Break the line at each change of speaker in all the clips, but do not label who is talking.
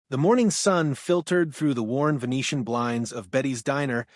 The morning sun filtered through the worn Venetian blinds of Betty's diner,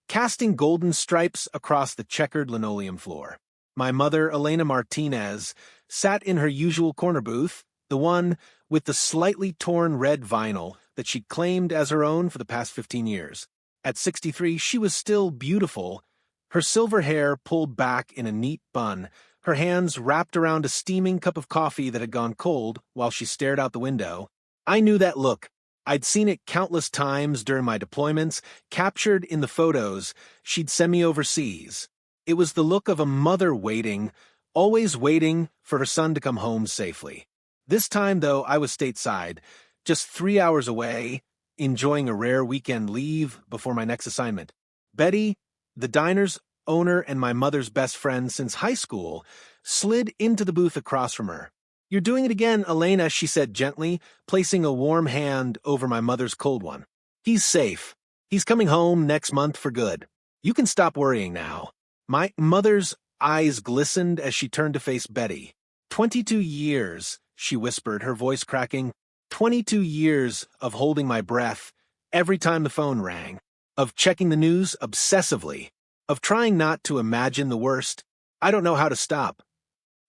casting golden stripes across the checkered linoleum floor. My mother, Elena Martinez, sat in her usual corner booth, the one with the slightly torn red vinyl that she claimed as her own for the past 15 years. At 63, she was still beautiful, her silver hair pulled back in a neat bun, her hands wrapped around a steaming cup of coffee that had gone cold while she stared out the window. I knew that look. I'd seen it countless times during my deployments, captured in the photos she'd send me overseas. It was the look of a mother waiting, always waiting for her son to come home safely. This time, though, I was stateside, just 3 hours away, enjoying a rare weekend leave before my next assignment. Betty, the diner's owner and my mother's best friend since high school, slid into the booth across from her. "You're doing it again, Elena," she said gently, placing a warm hand over my mother's cold one. "He's safe. He's coming home next month for good. You can stop worrying now." My mother's eyes glistened as she turned to face Betty. 22 years, she whispered, her voice cracking. 22 years of holding my breath every time the phone rang, of checking the news obsessively, of trying not to imagine the worst. I don't know how to stop.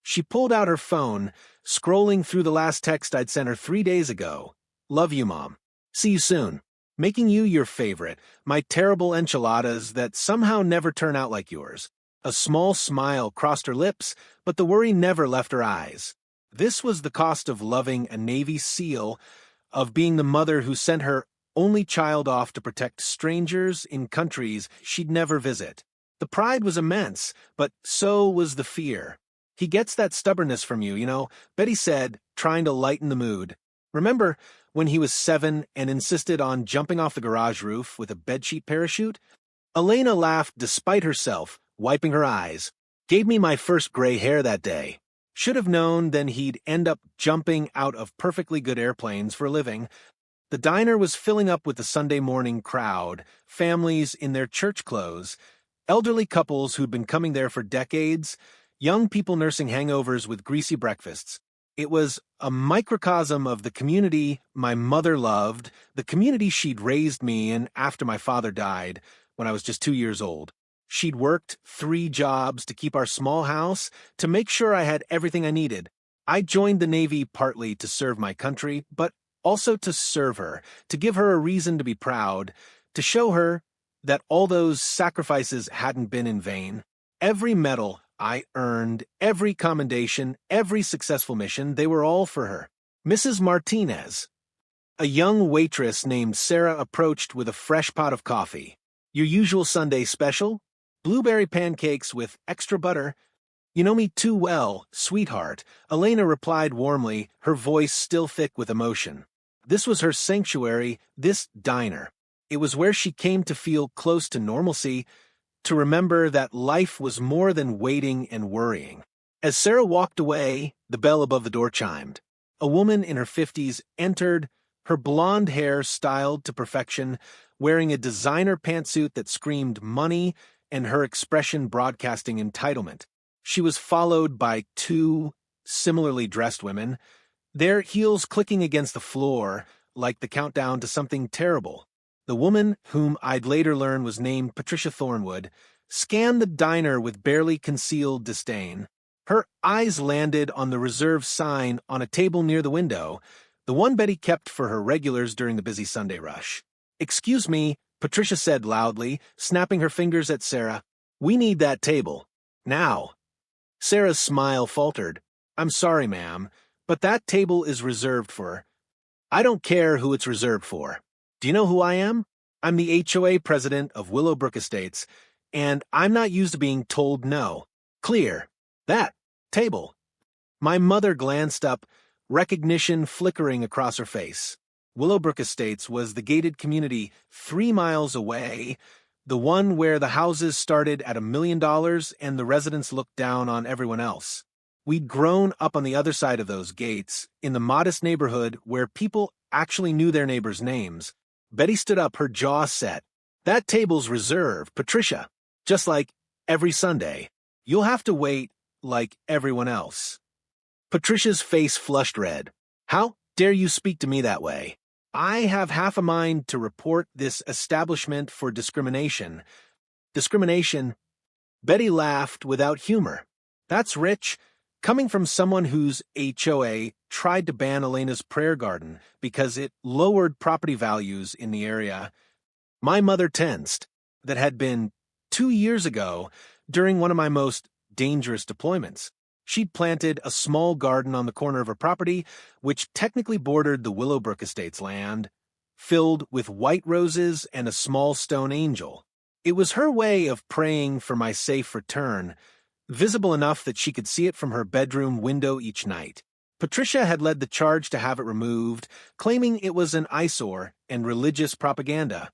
She pulled out her phone, scrolling through the last text I'd sent her 3 days ago. "Love you, Mom. See you soon. Making you your favorite, my terrible enchiladas that somehow never turn out like yours." A small smile crossed her lips, but the worry never left her eyes. This was the cost of loving a Navy SEAL, of being the mother who sent her only child off to protect strangers in countries she'd never visit. The pride was immense, but so was the fear. "He gets that stubbornness from you, Betty said, trying to lighten the mood. "Remember when he was 7 and insisted on jumping off the garage roof with a bedsheet parachute?" Elena laughed despite herself, wiping her eyes. "Gave me my first gray hair that day. Should have known then he'd end up jumping out of perfectly good airplanes for a living." The diner was filling up with the Sunday morning crowd, families in their church clothes, elderly couples who'd been coming there for decades, young people nursing hangovers with greasy breakfasts. It was a microcosm of the community my mother loved, the community she'd raised me in after my father died when I was just 2 years old. She'd worked 3 jobs to keep our small house, to make sure I had everything I needed. I joined the Navy partly to serve my country, but also to serve her, to give her a reason to be proud, to show her that all those sacrifices hadn't been in vain. Every medal I earned, every commendation, every successful mission, they were all for her. "Mrs. Martinez." A young waitress named Sarah approached with a fresh pot of coffee. "Your usual Sunday special? Blueberry pancakes with extra butter." "You know me too well, sweetheart," Elena replied warmly, her voice still thick with emotion. This was her sanctuary, this diner. It was where she came to feel close to normalcy, to remember that life was more than waiting and worrying. As Sarah walked away, the bell above the door chimed. A woman in her 50s entered, her blonde hair styled to perfection, wearing a designer pantsuit that screamed money and her expression broadcasting entitlement. She was followed by 2 similarly dressed women, their heels clicking against the floor like the countdown to something terrible. The woman, whom I'd later learn was named Patricia Thornwood, scanned the diner with barely concealed disdain. Her eyes landed on the reserve sign on a table near the window, the one Betty kept for her regulars during the busy Sunday rush. "Excuse me," Patricia said loudly, snapping her fingers at Sarah. "We need that table. Now." Sarah's smile faltered. "I'm sorry, ma'am, but that table is reserved for—" "I don't care who it's reserved for. Do you know who I am? I'm the HOA president of Willowbrook Estates, and I'm not used to being told no. Clear. That table." My mother glanced up, recognition flickering across her face. Willowbrook Estates was the gated community 3 miles away, the one where the houses started at $1 million and the residents looked down on everyone else. We'd grown up on the other side of those gates, in the modest neighborhood where people actually knew their neighbors' names. Betty stood up, her jaw set. "That table's reserved, Patricia. Just like every Sunday. You'll have to wait like everyone else." Patricia's face flushed red. "How dare you speak to me that way? I have half a mind to report this establishment for discrimination. Discrimination? Betty laughed without humor. That's rich, coming from someone whose HOA tried to ban Elena's prayer garden because it lowered property values in the area. My mother tensed. That had been 2 years ago during one of my most dangerous deployments. She'd planted a small garden on the corner of her property, which technically bordered the Willowbrook Estate's land, filled with white roses and a small stone angel. It was her way of praying for my safe return, visible enough that she could see it from her bedroom window each night. Patricia had led the charge to have it removed, claiming it was an eyesore and religious propaganda.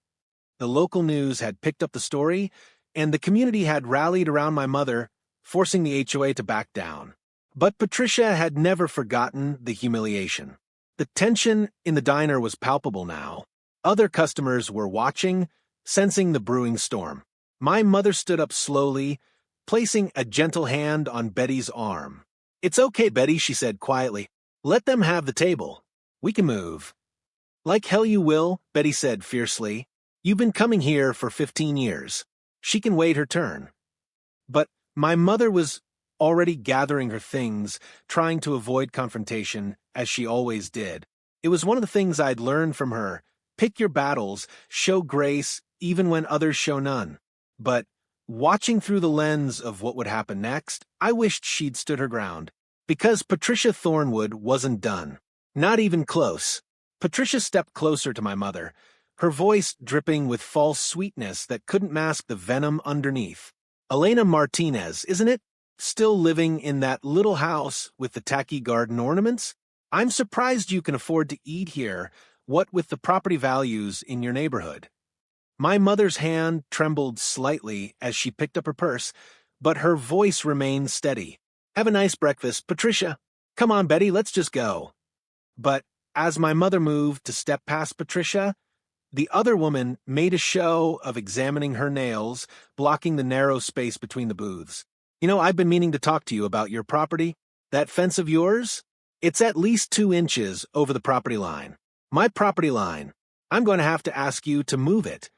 The local news had picked up the story, and the community had rallied around my mother, forcing the HOA to back down. But Patricia had never forgotten the humiliation. The tension in the diner was palpable now. Other customers were watching, sensing the brewing storm. My mother stood up slowly, placing a gentle hand on Betty's arm. "It's okay, Betty," she said quietly. "Let them have the table. We can move." "Like hell you will," Betty said fiercely. "You've been coming here for 15 years. She can wait her turn." But my mother was already gathering her things, trying to avoid confrontation, as she always did. It was one of the things I'd learned from her. Pick your battles, show grace, even when others show none. But watching through the lens of what would happen next, I wished she'd stood her ground. Because Patricia Thornwood wasn't done. Not even close. Patricia stepped closer to my mother, her voice dripping with false sweetness that couldn't mask the venom underneath. "Elena Martinez, isn't it? Still living in that little house with the tacky garden ornaments? I'm surprised you can afford to eat here, what with the property values in your neighborhood." My mother's hand trembled slightly as she picked up her purse, but her voice remained steady. "Have a nice breakfast, Patricia. Come on, Betty, let's just go." But as my mother moved to step past Patricia, the other woman made a show of examining her nails, blocking the narrow space between the booths. "You know, I've been meaning to talk to you about your property. That fence of yours? It's at least 2 inches over the property line. My property line. I'm going to have to ask you to move it."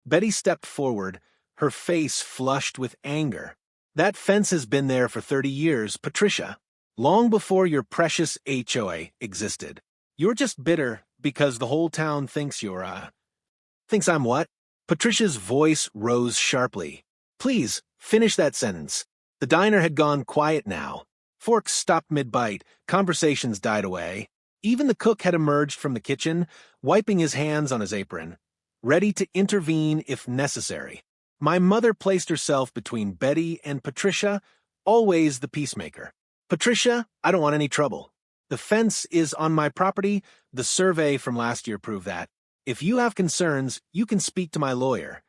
Betty stepped forward, her face flushed with anger. "That fence has been there for 30 years, Patricia. Long before your precious HOA existed. You're just bitter because the whole town thinks thinks I'm what?" Patricia's voice rose sharply. "Please, finish that sentence." The diner had gone quiet now. Forks stopped mid-bite, conversations died away. Even the cook had emerged from the kitchen, wiping his hands on his apron, ready to intervene if necessary. My mother placed herself between Betty and Patricia, always the peacemaker. "Patricia, I don't want any trouble. The fence is on my property. The survey from last year proved that. If you have concerns, you can speak to my lawyer."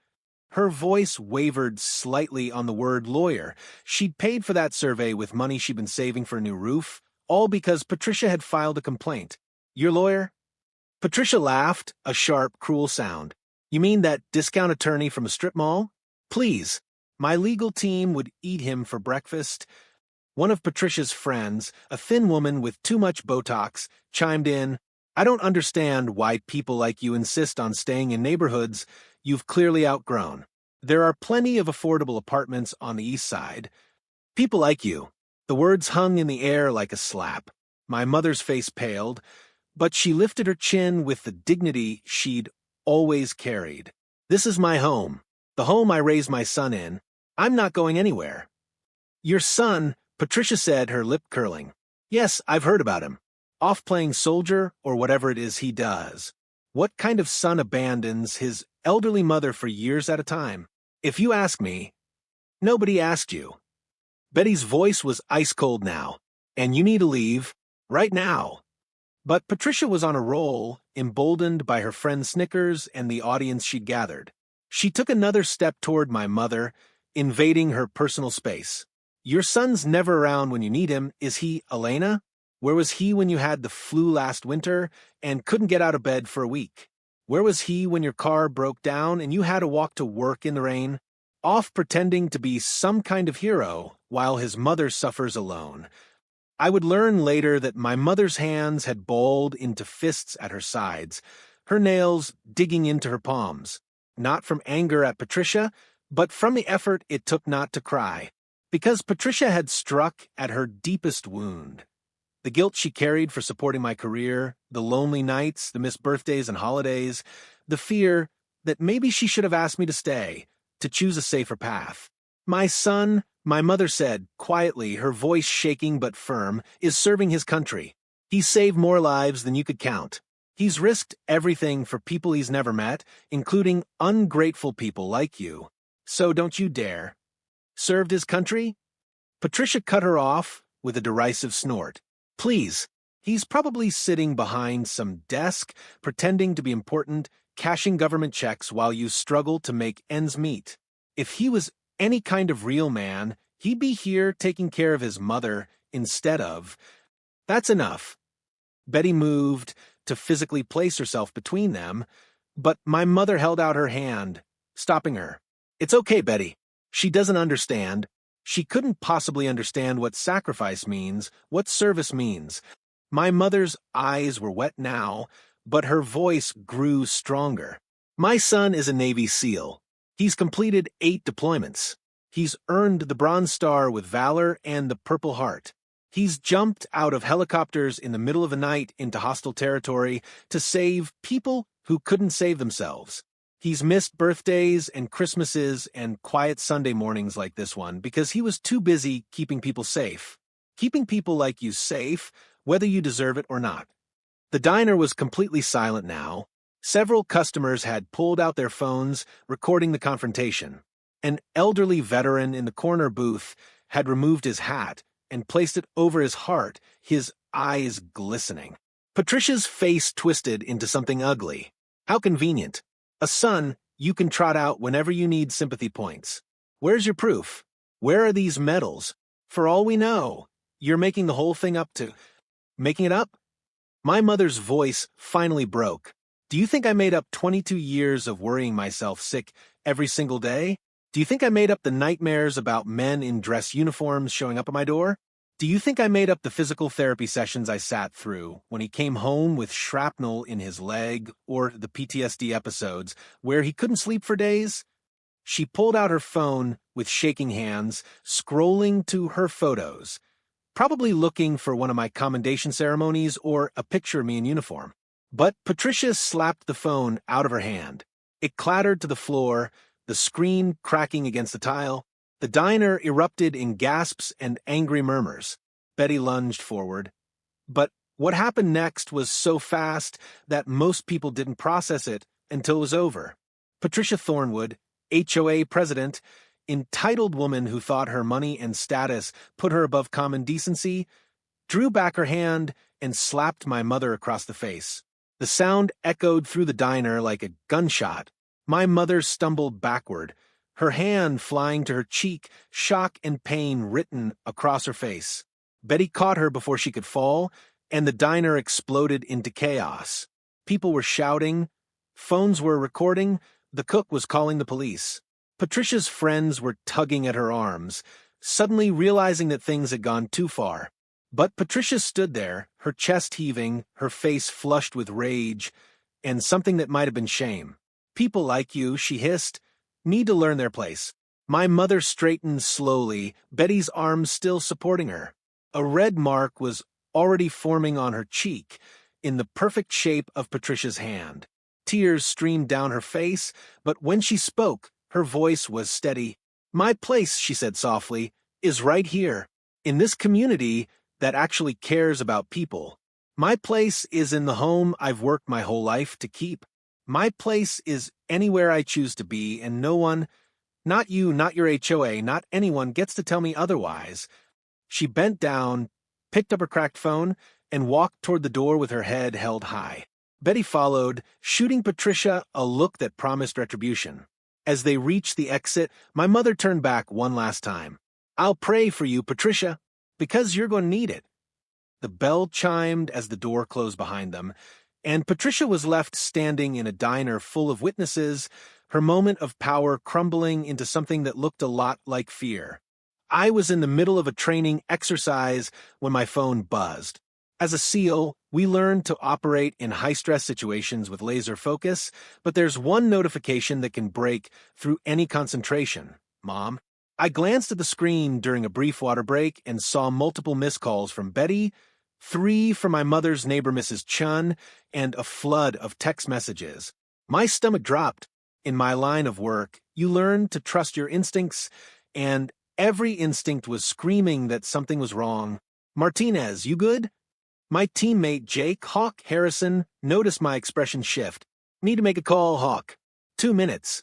Her voice wavered slightly on the word lawyer. She'd paid for that survey with money she'd been saving for a new roof, all because Patricia had filed a complaint. "Your lawyer?" Patricia laughed, a sharp, cruel sound. "You mean that discount attorney from a strip mall? Please. My legal team would eat him for breakfast." One of Patricia's friends, a thin woman with too much Botox, chimed in, "I don't understand why people like you insist on staying in neighborhoods you've clearly outgrown. There are plenty of affordable apartments on the east side. People like you." The words hung in the air like a slap. My mother's face paled, but she lifted her chin with the dignity she'd always carried. "This is my home, the home I raised my son in. I'm not going anywhere." "Your son," Patricia said, her lip curling. "Yes, I've heard about him. Off playing soldier or whatever it is he does. What kind of son abandons his elderly mother for years at a time? If you ask me, nobody asked you." Betty's voice was ice-cold now. "And you need to leave. Right now." But Patricia was on a roll, emboldened by her friend's snickers and the audience she'd gathered. She took another step toward my mother, invading her personal space. "Your son's never around when you need him, is he, Elena? Where was he when you had the flu last winter and couldn't get out of bed for a week? Where was he when your car broke down and you had to walk to work in the rain? Off pretending to be some kind of hero while his mother suffers alone." I would learn later that my mother's hands had balled into fists at her sides, her nails digging into her palms, not from anger at Patricia, but from the effort it took not to cry, because Patricia had struck at her deepest wound. The guilt she carried for supporting my career, the lonely nights, the missed birthdays and holidays, the fear that maybe she should have asked me to stay, to choose a safer path. My son, my mother said, quietly, her voice shaking but firm, is serving his country. He's saved more lives than you could count. He's risked everything for people he's never met, including ungrateful people like you. So don't you dare. Served his country? Patricia cut her off with a derisive snort. Please, he's probably sitting behind some desk, pretending to be important, cashing government checks while you struggle to make ends meet. If he was any kind of real man, he'd be here taking care of his mother instead of... That's enough. Betty moved to physically place herself between them, but my mother held out her hand, stopping her. It's okay, Betty. She doesn't understand. She couldn't possibly understand what sacrifice means, what service means. My mother's eyes were wet now, but her voice grew stronger. My son is a Navy SEAL. He's completed 8 deployments. He's earned the Bronze Star with Valor and the Purple Heart. He's jumped out of helicopters in the middle of the night into hostile territory to save people who couldn't save themselves. He's missed birthdays and Christmases and quiet Sunday mornings like this one because he was too busy keeping people safe. Keeping people like you safe, whether you deserve it or not. The diner was completely silent now. Several customers had pulled out their phones, recording the confrontation. An elderly veteran in the corner booth had removed his hat and placed it over his heart, his eyes glistening. Patricia's face twisted into something ugly. How convenient. A son you can trot out whenever you need sympathy points. Where's your proof? Where are these medals? For all we know, you're making the whole thing up to... Making it up? My mother's voice finally broke. Do you think I made up 22 years of worrying myself sick every single day? Do you think I made up the nightmares about men in dress uniforms showing up at my door? Do you think I made up the physical therapy sessions I sat through when he came home with shrapnel in his leg, or the PTSD episodes where he couldn't sleep for days? She pulled out her phone with shaking hands, scrolling to her photos, probably looking for one of my commendation ceremonies or a picture of me in uniform. But Patricia slapped the phone out of her hand. It clattered to the floor, the screen cracking against the tile. The diner erupted in gasps and angry murmurs. Betty lunged forward. But what happened next was so fast that most people didn't process it until it was over. Patricia Thornwood, HOA president, entitled woman who thought her money and status put her above common decency, drew back her hand and slapped my mother across the face. The sound echoed through the diner like a gunshot. My mother stumbled backward, her hand flying to her cheek, shock and pain written across her face. Betty caught her before she could fall, and the diner exploded into chaos. People were shouting, phones were recording, the cook was calling the police. Patricia's friends were tugging at her arms, suddenly realizing that things had gone too far. But Patricia stood there, her chest heaving, her face flushed with rage, and something that might have been shame. People like you, she hissed, need to learn their place. My mother straightened slowly, Betty's arms still supporting her. A red mark was already forming on her cheek, in the perfect shape of Patricia's hand. Tears streamed down her face, but when she spoke, her voice was steady. My place, she said softly, is right here, in this community that actually cares about people. My place is in the home I've worked my whole life to keep. My place is anywhere I choose to be, and no one, not you, not your HOA, not anyone, gets to tell me otherwise. She bent down, picked up her cracked phone, and walked toward the door with her head held high. Betty followed, shooting Patricia a look that promised retribution. As they reached the exit, my mother turned back one last time. I'll pray for you, Patricia, because you're going to need it. The bell chimed as the door closed behind them, and Patricia was left standing in a diner full of witnesses, her moment of power crumbling into something that looked a lot like fear. I was in the middle of a training exercise when my phone buzzed. As a SEAL, we learn to operate in high-stress situations with laser focus, but there's one notification that can break through any concentration. Mom. I glanced at the screen during a brief water break and saw multiple missed calls from Betty, 3 from my mother's neighbor Mrs. Chun, and a flood of text messages. My stomach dropped. In my line of work, you learn to trust your instincts, and every instinct was screaming that something was wrong. Martinez, you good? My teammate Jake Hawk Harrison noticed my expression shift. Need to make a call, Hawk. 2 minutes.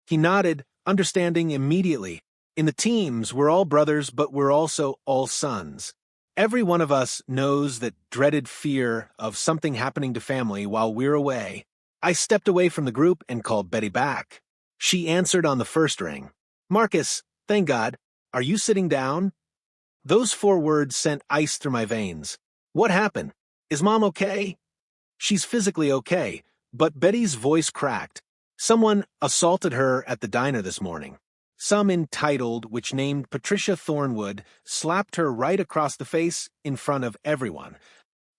He nodded, understanding immediately. In the teams, we're all brothers, but we're also all sons. Every one of us knows that dreaded fear of something happening to family while we're away. I stepped away from the group and called Betty back. She answered on the first ring. Marcus, thank God. Are you sitting down? Those 4 words sent ice through my veins. What happened? Is Mom okay? She's physically okay, but Betty's voice cracked. Someone assaulted her at the diner this morning. Some entitled, which named Patricia Thornwood, slapped her right across the face in front of everyone.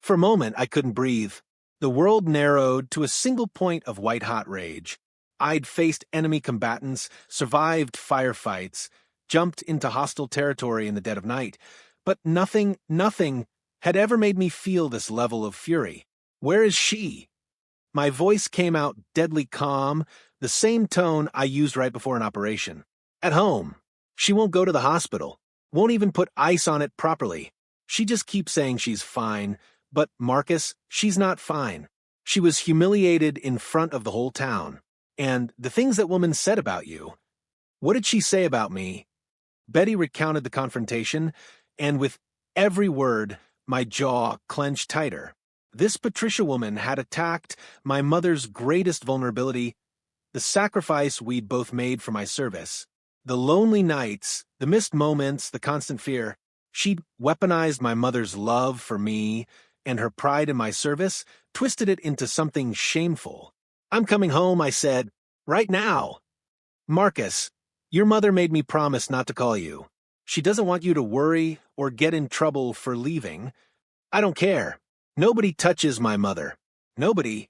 For a moment, I couldn't breathe. The world narrowed to a single point of white-hot rage. I'd faced enemy combatants, survived firefights, jumped into hostile territory in the dead of night, but nothing had ever made me feel this level of fury. Where is she? My voice came out deadly calm, the same tone I used right before an operation. At home. She won't go to the hospital. Won't even put ice on it properly. She just keeps saying she's fine. But, Marcus, she's not fine. She was humiliated in front of the whole town. And the things that woman said about you. What did she say about me? Betty recounted the confrontation, and with every word, my jaw clenched tighter. This Patricia woman had attacked my mother's greatest vulnerability, the sacrifice we'd both made for my service. The lonely nights, the missed moments, the constant fear. She'd weaponized my mother's love for me and her pride in my service, twisted it into something shameful. I'm coming home, I said. Right now. Marcus, your mother made me promise not to call you. She doesn't want you to worry or get in trouble for leaving. I don't care. Nobody touches my mother. Nobody.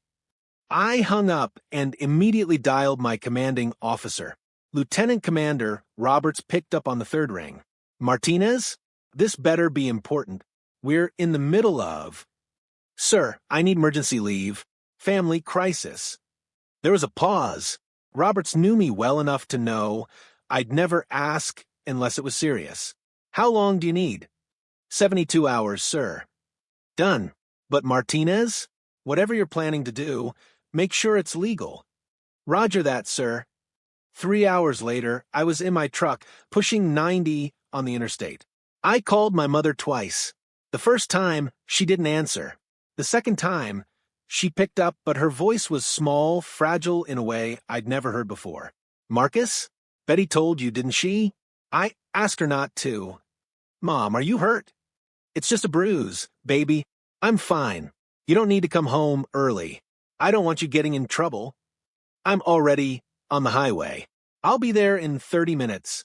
I hung up and immediately dialed my commanding officer. Lieutenant Commander Roberts picked up on the third ring. Martinez? This better be important. We're in the middle of... Sir, I need emergency leave. Family crisis. There was a pause. Roberts knew me well enough to know I'd never ask unless it was serious. How long do you need? 72 hours, sir. Done. But Martinez? Whatever you're planning to do, make sure it's legal. Roger that, sir. 3 hours later, I was in my truck, pushing 90 on the interstate. I called my mother twice. The first time, she didn't answer. The second time, she picked up, but her voice was small, fragile in a way I'd never heard before. Marcus? Betty told you, didn't she? I asked her not to. Mom, are you hurt? It's just a bruise, baby. I'm fine. You don't need to come home early. I don't want you getting in trouble. I'm already on the highway. I'll be there in 30 minutes.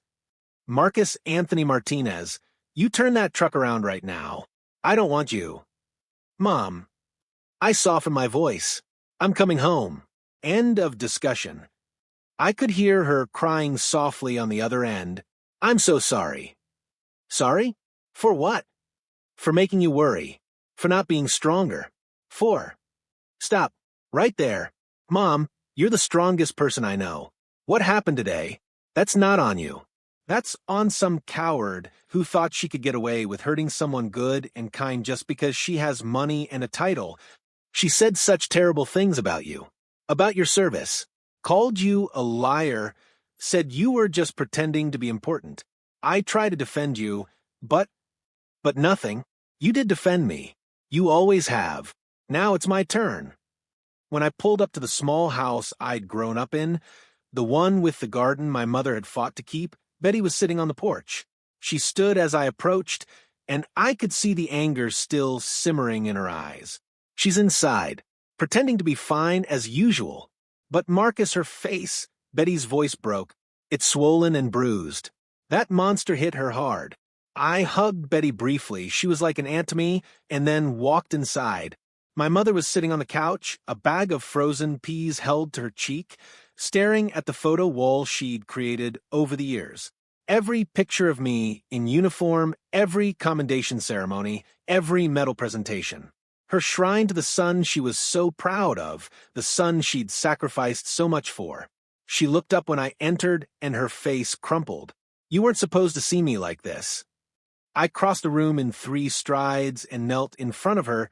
Marcus Anthony Martinez, you turn that truck around right now. I don't want you. Mom. I softened my voice. I'm coming home. End of discussion. I could hear her crying softly on the other end. I'm so sorry. Sorry? For what? For making you worry. For not being stronger. For. Stop. Right there. Mom, you're the strongest person I know. What happened today? That's not on you. That's on some coward who thought she could get away with hurting someone good and kind just because she has money and a title. She said such terrible things about you. About your service. Called you a liar. Said you were just pretending to be important. I try to defend you, but nothing. You did defend me. You always have. Now it's my turn. When I pulled up to the small house I'd grown up in, the one with the garden my mother had fought to keep, Betty was sitting on the porch. She stood as I approached, and I could see the anger still simmering in her eyes. She's inside, pretending to be fine as usual. But Marcus, her face, Betty's voice broke. It's swollen and bruised. That monster hit her hard. I hugged Betty briefly. She was like an aunt to me, and then walked inside. My mother was sitting on the couch, a bag of frozen peas held to her cheek, staring at the photo wall she'd created over the years. Every picture of me in uniform, every commendation ceremony, every medal presentation. Her shrine to the son she was so proud of, the son she'd sacrificed so much for. She looked up when I entered, and her face crumpled. You weren't supposed to see me like this. I crossed the room in 3 strides and knelt in front of her,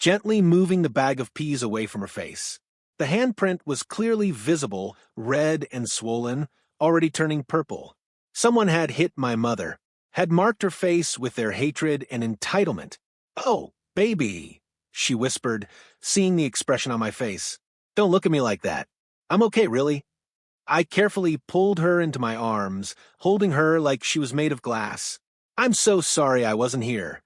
gently moving the bag of peas away from her face. The handprint was clearly visible, red and swollen, already turning purple. Someone had hit my mother, had marked her face with their hatred and entitlement. "Oh, baby," she whispered, seeing the expression on my face. "Don't look at me like that. I'm okay, really." I carefully pulled her into my arms, holding her like she was made of glass. "I'm so sorry I wasn't here.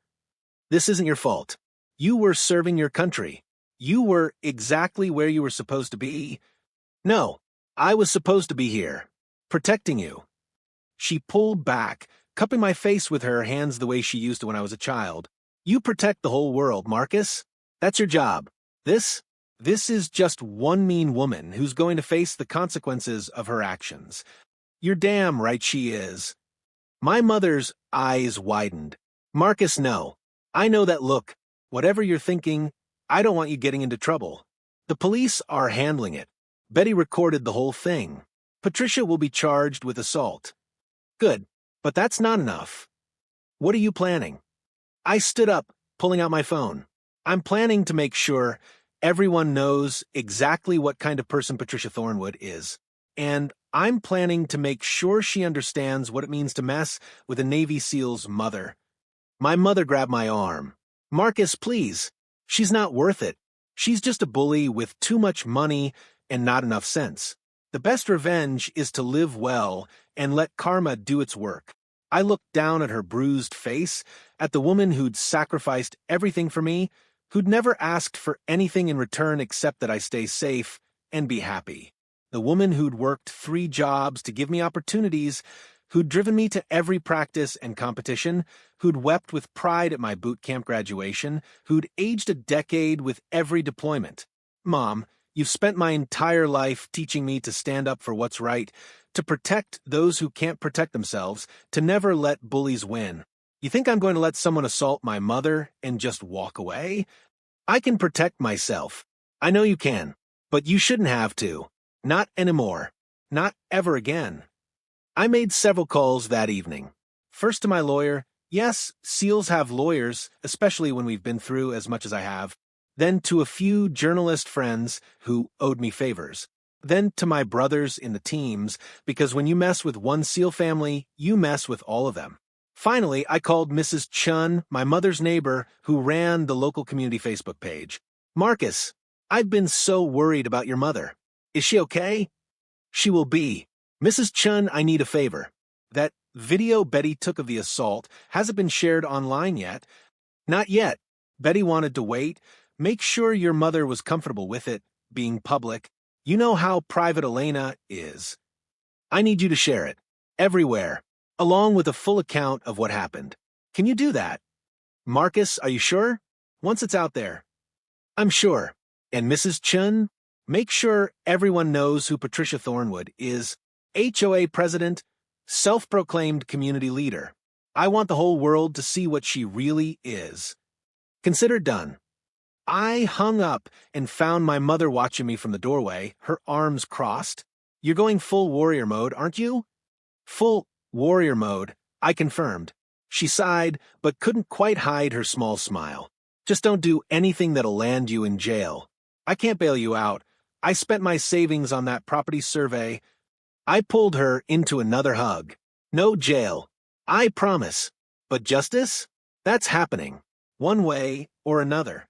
This isn't your fault. You were serving your country. You were exactly where you were supposed to be. No, I was supposed to be here, protecting you." She pulled back, cupping my face with her hands the way she used to when I was a child. "You protect the whole world, Marcus. That's your job. This is just one mean woman who's going to face the consequences of her actions. You're damn right she is." My mother's eyes widened. "Marcus, no. I know that look. Whatever you're thinking, I don't want you getting into trouble. The police are handling it. Betty recorded the whole thing. Patricia will be charged with assault." "Good, but that's not enough. What are you planning?" I stood up, pulling out my phone. "I'm planning to make sure everyone knows exactly what kind of person Patricia Thornwood is. And I'm planning to make sure she understands what it means to mess with a Navy SEAL's mother." My mother grabbed my arm. "Marcus, please. She's not worth it. She's just a bully with too much money and not enough sense. The best revenge is to live well and let karma do its work." I looked down at her bruised face, at the woman who'd sacrificed everything for me, who'd never asked for anything in return except that I stay safe and be happy. The woman who'd worked 3 jobs to give me opportunities, who'd driven me to every practice and competition, who'd wept with pride at my boot camp graduation, who'd aged a decade with every deployment. "Mom, you've spent my entire life teaching me to stand up for what's right, to protect those who can't protect themselves, to never let bullies win. You think I'm going to let someone assault my mother and just walk away? I can protect myself. I know you can, but you shouldn't have to. Not anymore. Not ever again." I made several calls that evening. First to my lawyer. Yes, SEALs have lawyers, especially when we've been through as much as I have. Then to a few journalist friends who owed me favors. Then to my brothers in the teams, because when you mess with one SEAL family, you mess with all of them. Finally, I called Mrs. Chun, my mother's neighbor, who ran the local community Facebook page. "Marcus, I've been so worried about your mother. Is she okay?" "She will be. Mrs. Chun, I need a favor. That video Betty took of the assault hasn't been shared online yet." "Not yet. Betty wanted to wait. Make sure your mother was comfortable with it, being public. You know how private Elena is. I need you to share it. Everywhere. Along with a full account of what happened. Can you do that?" "Marcus, are you sure?" "Once it's out there." "I'm sure. And Mrs. Chun, make sure everyone knows who Patricia Thornwood is. HOA president, self-proclaimed community leader. I want the whole world to see what she really is. Consider done." I hung up and found my mother watching me from the doorway, her arms crossed. "You're going full warrior mode, aren't you?" "Full warrior mode," I confirmed. She sighed, but couldn't quite hide her small smile. "Just don't do anything that'll land you in jail. I can't bail you out. I spent my savings on that property survey." I pulled her into another hug. "No jail. I promise. But justice? That's happening. One way or another."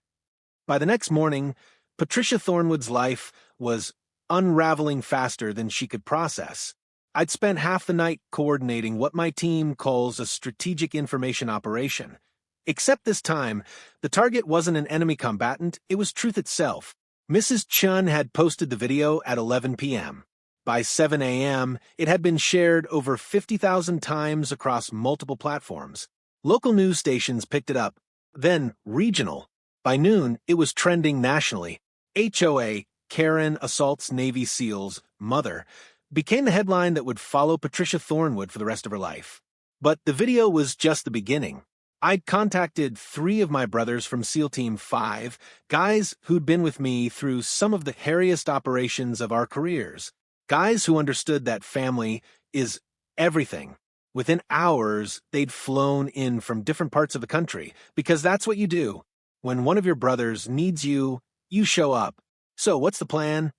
By the next morning, Patricia Thornwood's life was unraveling faster than she could process. I'd spent half the night coordinating what my team calls a strategic information operation. Except this time, the target wasn't an enemy combatant, it was truth itself. Mrs. Chun had posted the video at 11 p.m. By 7 a.m., it had been shared over 50,000 times across multiple platforms. Local news stations picked it up. Then regional. By noon, it was trending nationally. HOA, Karen assaults Navy SEAL's mother, became the headline that would follow Patricia Thornwood for the rest of her life. But the video was just the beginning. I'd contacted 3 of my brothers from SEAL Team 5, guys who'd been with me through some of the hairiest operations of our careers, guys who understood that family is everything. Within hours, they'd flown in from different parts of the country, because that's what you do. When one of your brothers needs you, you show up. So what's the plan?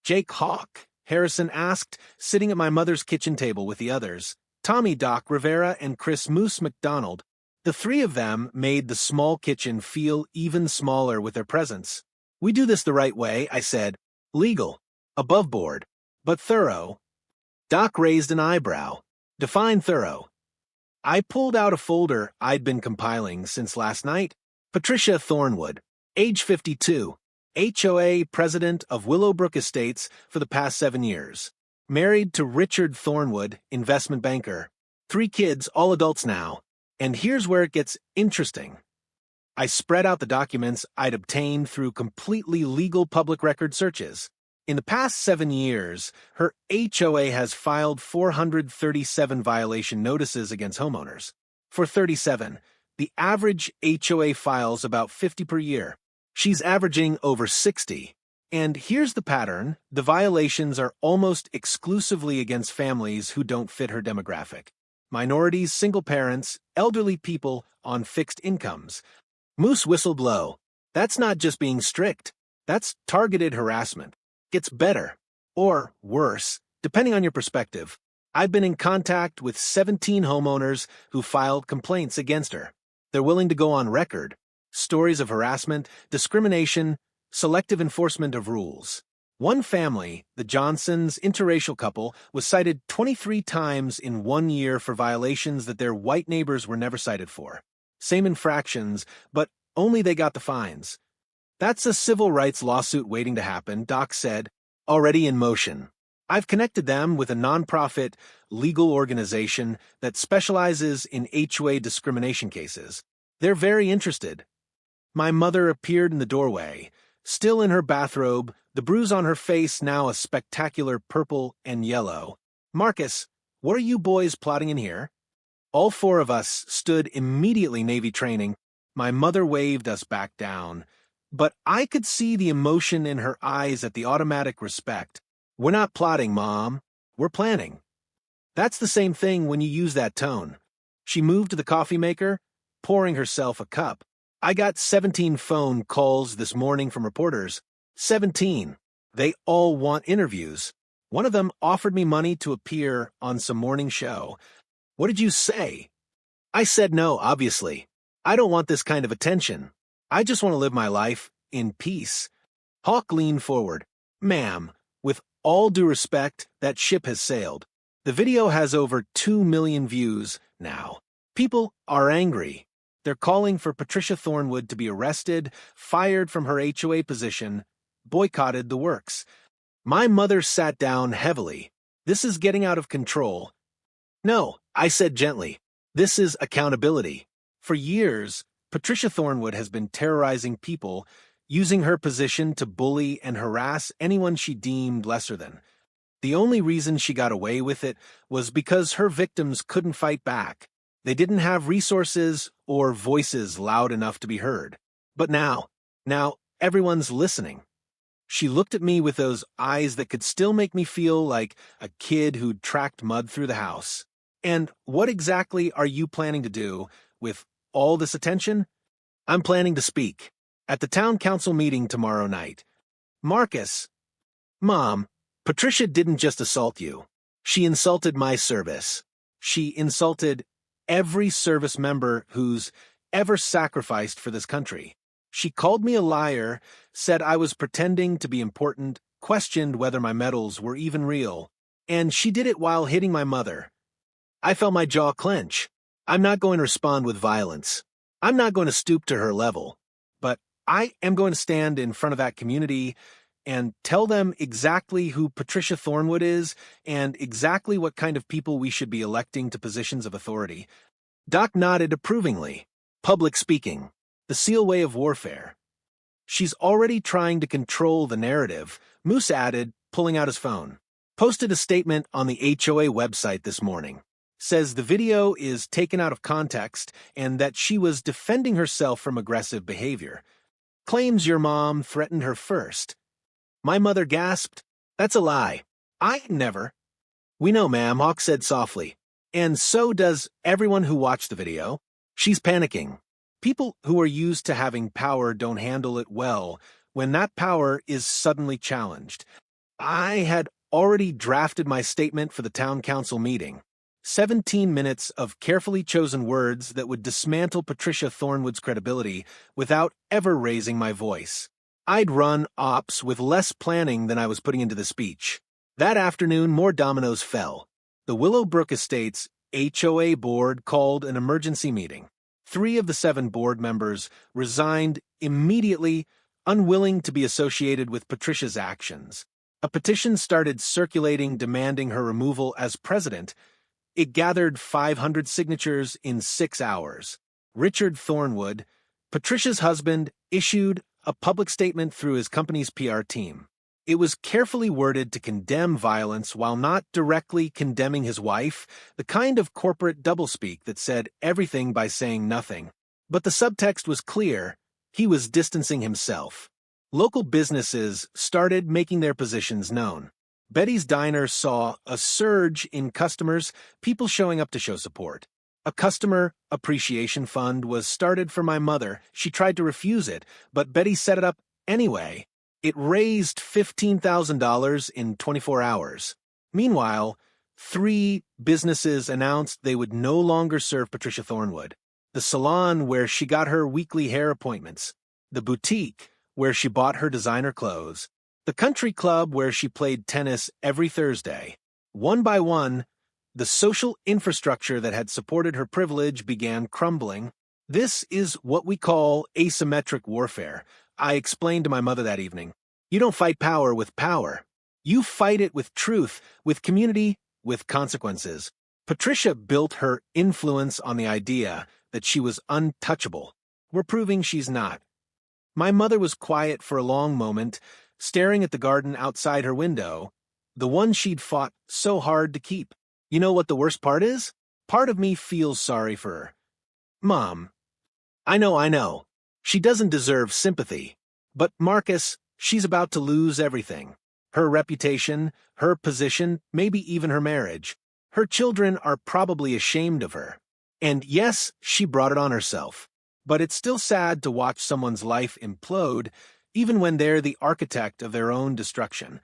Jake Hawk, Harrison asked, sitting at my mother's kitchen table with the others. Tommy Doc Rivera and Chris Moose McDonald. The 3 of them made the small kitchen feel even smaller with their presence. We do this the right way, I said. Legal. Above board. But thorough. Doc raised an eyebrow. Define thorough. I pulled out a folder I'd been compiling since last night. Patricia Thornwood, age 52, HOA president of Willowbrook Estates for the past 7 years. Married to Richard Thornwood, investment banker. 3 kids, all adults now. And here's where it gets interesting. I spread out the documents I'd obtained through completely legal public record searches. In the past 7 years, her HOA has filed 437 violation notices against homeowners. For 37, the average HOA files about 50 per year. She's averaging over 60. And here's the pattern. The violations are almost exclusively against families who don't fit her demographic. Minorities, single parents, elderly people on fixed incomes. Moose whistled low. That's not just being strict. That's targeted harassment. Gets better, or worse, depending on your perspective. I've been in contact with 17 homeowners who filed complaints against her. They're willing to go on record. Stories of harassment, discrimination, selective enforcement of rules. One family, the Johnsons, interracial couple, was cited 23 times in 1 year for violations that their white neighbors were never cited for. Same infractions, but only they got the fines. That's a civil rights lawsuit waiting to happen, Doc said, already in motion. I've connected them with a nonprofit legal organization that specializes in HOA discrimination cases. They're very interested. My mother appeared in the doorway, still in her bathrobe, the bruise on her face now a spectacular purple and yellow. Marcus, what are you boys plotting in here? All 4 of us stood immediately Navy training. My mother waved us back down, but I could see the emotion in her eyes at the automatic respect. We're not plotting, Mom. We're planning. That's the same thing when you use that tone. She moved to the coffee maker, pouring herself a cup. I got 17 phone calls this morning from reporters. 17. They all want interviews. One of them offered me money to appear on some morning show. What did you say? I said no, obviously. I don't want this kind of attention. I just want to live my life in peace. Hawk leaned forward. Ma'am, with all due respect, that ship has sailed. The video has over 2 million views now. People are angry. They're calling for Patricia Thornwood to be arrested, fired from her HOA position, boycotted the works. My mother sat down heavily. This is getting out of control. No, I said gently. This is accountability. For years, Patricia Thornwood has been terrorizing people, using her position to bully and harass anyone she deemed lesser than. The only reason she got away with it was because her victims couldn't fight back. They didn't have resources or voices loud enough to be heard. But now everyone's listening. She looked at me with those eyes that could still make me feel like a kid who'd tracked mud through the house. And what exactly are you planning to do with all this attention? I'm planning to speak at the town council meeting tomorrow night. Marcus, Mom, Patricia didn't just assault you. She insulted my service. She insulted every service member who's ever sacrificed for this country. She called me a liar, said I was pretending to be important, questioned whether my medals were even real, and she did it while hitting my mother. I felt my jaw clench. I'm not going to respond with violence. I'm not going to stoop to her level. But I am going to stand in front of that community and tell them exactly who Patricia Thornwood is and exactly what kind of people we should be electing to positions of authority. Doc nodded approvingly. Public speaking. The seal way of warfare. She's already trying to control the narrative, Moose added, pulling out his phone. Posted a statement on the HOA website this morning. Says the video is taken out of context and that she was defending herself from aggressive behavior. Claims your mom threatened her first. My mother gasped. That's a lie. I never. We know, ma'am, Hawk said softly. And so does everyone who watched the video. She's panicking. People who are used to having power don't handle it well when that power is suddenly challenged. I had already drafted my statement for the town council meeting. 17 minutes of carefully chosen words that would dismantle Patricia Thornwood's credibility without ever raising my voice. I'd run ops with less planning than I was putting into the speech. That afternoon, more dominoes fell. The Willowbrook Estates HOA board called an emergency meeting. 3 of the 7 board members resigned immediately, unwilling to be associated with Patricia's actions. A petition started circulating demanding her removal as president. It gathered 500 signatures in 6 hours. Richard Thornwood, Patricia's husband, issued a public statement through his company's PR team. It was carefully worded to condemn violence while not directly condemning his wife, the kind of corporate doublespeak that said everything by saying nothing. But the subtext was clear. He was distancing himself. Local businesses started making their positions known. Betty's Diner saw a surge in customers, people showing up to show support. A customer appreciation fund was started for my mother. She tried to refuse it, but Betty set it up anyway. It raised $15,000 in 24 hours. Meanwhile, 3 businesses announced they would no longer serve Patricia Thornwood. The salon where she got her weekly hair appointments. The boutique where she bought her designer clothes. The country club where she played tennis every Thursday. One by one, the social infrastructure that had supported her privilege began crumbling. This is what we call asymmetric warfare. I explained to my mother that evening. You don't fight power with power. You fight it with truth, with community, with consequences. Patricia built her influence on the idea that she was untouchable. We're proving she's not. My mother was quiet for a long moment, staring at the garden outside her window, the one she'd fought so hard to keep. You know what the worst part is? Part of me feels sorry for her. Mom. I know. She doesn't deserve sympathy. But Marcus, she's about to lose everything. Her reputation, her position, maybe even her marriage. Her children are probably ashamed of her. And yes, she brought it on herself. But it's still sad to watch someone's life implode, even when they're the architect of their own destruction.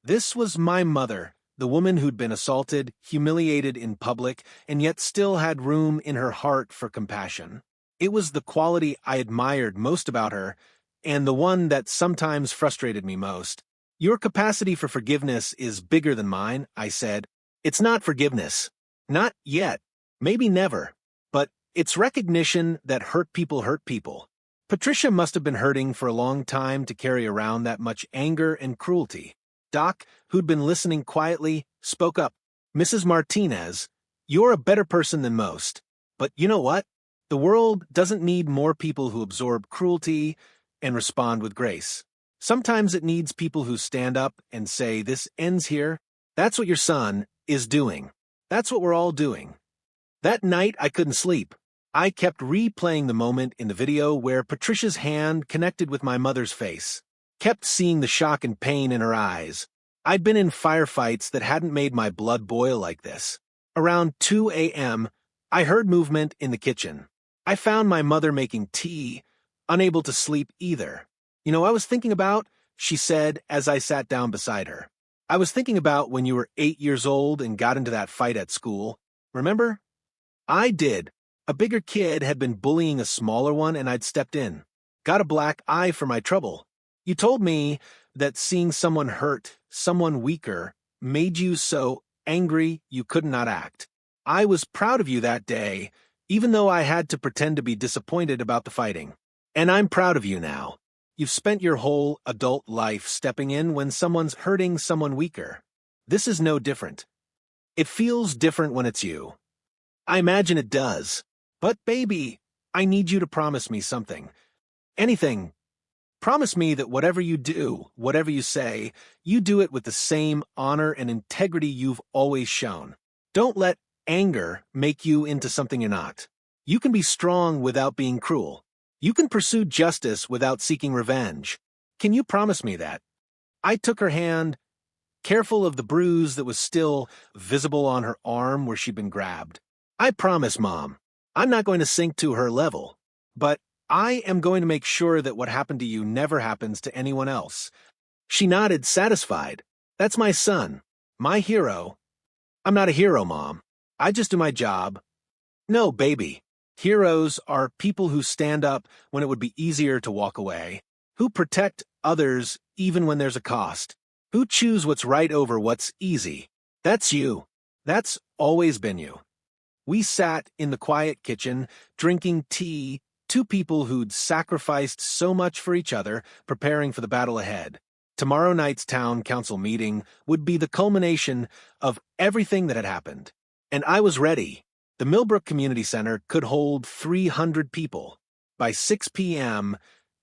This was my mother, the woman who'd been assaulted, humiliated in public, and yet still had room in her heart for compassion. It was the quality I admired most about her, and the one that sometimes frustrated me most. Your capacity for forgiveness is bigger than mine, I said. It's not forgiveness. Not yet. Maybe never. But it's recognition that hurt people. Patricia must have been hurting for a long time to carry around that much anger and cruelty. Doc, who'd been listening quietly, spoke up. Mrs. Martinez, you're a better person than most. But you know what? The world doesn't need more people who absorb cruelty and respond with grace. Sometimes it needs people who stand up and say, this ends here. That's what your son is doing. That's what we're all doing. That night, I couldn't sleep. I kept replaying the moment in the video where Patricia's hand connected with my mother's face. Kept seeing the shock and pain in her eyes. I'd been in firefights that hadn't made my blood boil like this. Around 2 a.m., I heard movement in the kitchen. I found my mother making tea, unable to sleep either. You know, I was thinking about, she said as I sat down beside her. I was thinking about when you were 8 years old and got into that fight at school. Remember? I did. A bigger kid had been bullying a smaller one and I'd stepped in. Got a black eye for my trouble. You told me that seeing someone hurt, someone weaker, made you so angry you could not act. I was proud of you that day, even though I had to pretend to be disappointed about the fighting. And I'm proud of you now. You've spent your whole adult life stepping in when someone's hurting someone weaker. This is no different. It feels different when it's you. I imagine it does. But baby, I need you to promise me something. Anything. Promise me that whatever you do, whatever you say, you do it with the same honor and integrity you've always shown. Don't let anger make you into something you're not. You can be strong without being cruel. You can pursue justice without seeking revenge. Can you promise me that? I took her hand, careful of the bruise that was still visible on her arm where she'd been grabbed. I promise, Mom. I'm not going to sink to her level. But I am going to make sure that what happened to you never happens to anyone else. She nodded, satisfied. That's my son. My hero. I'm not a hero, Mom. I just do my job. No, baby. Heroes are people who stand up when it would be easier to walk away, who protect others even when there's a cost, who choose what's right over what's easy. That's you. That's always been you. We sat in the quiet kitchen, drinking tea, two people who'd sacrificed so much for each other, preparing for the battle ahead. Tomorrow night's town council meeting would be the culmination of everything that had happened. And I was ready. The Millbrook Community Center could hold 300 people. By 6 p.m.,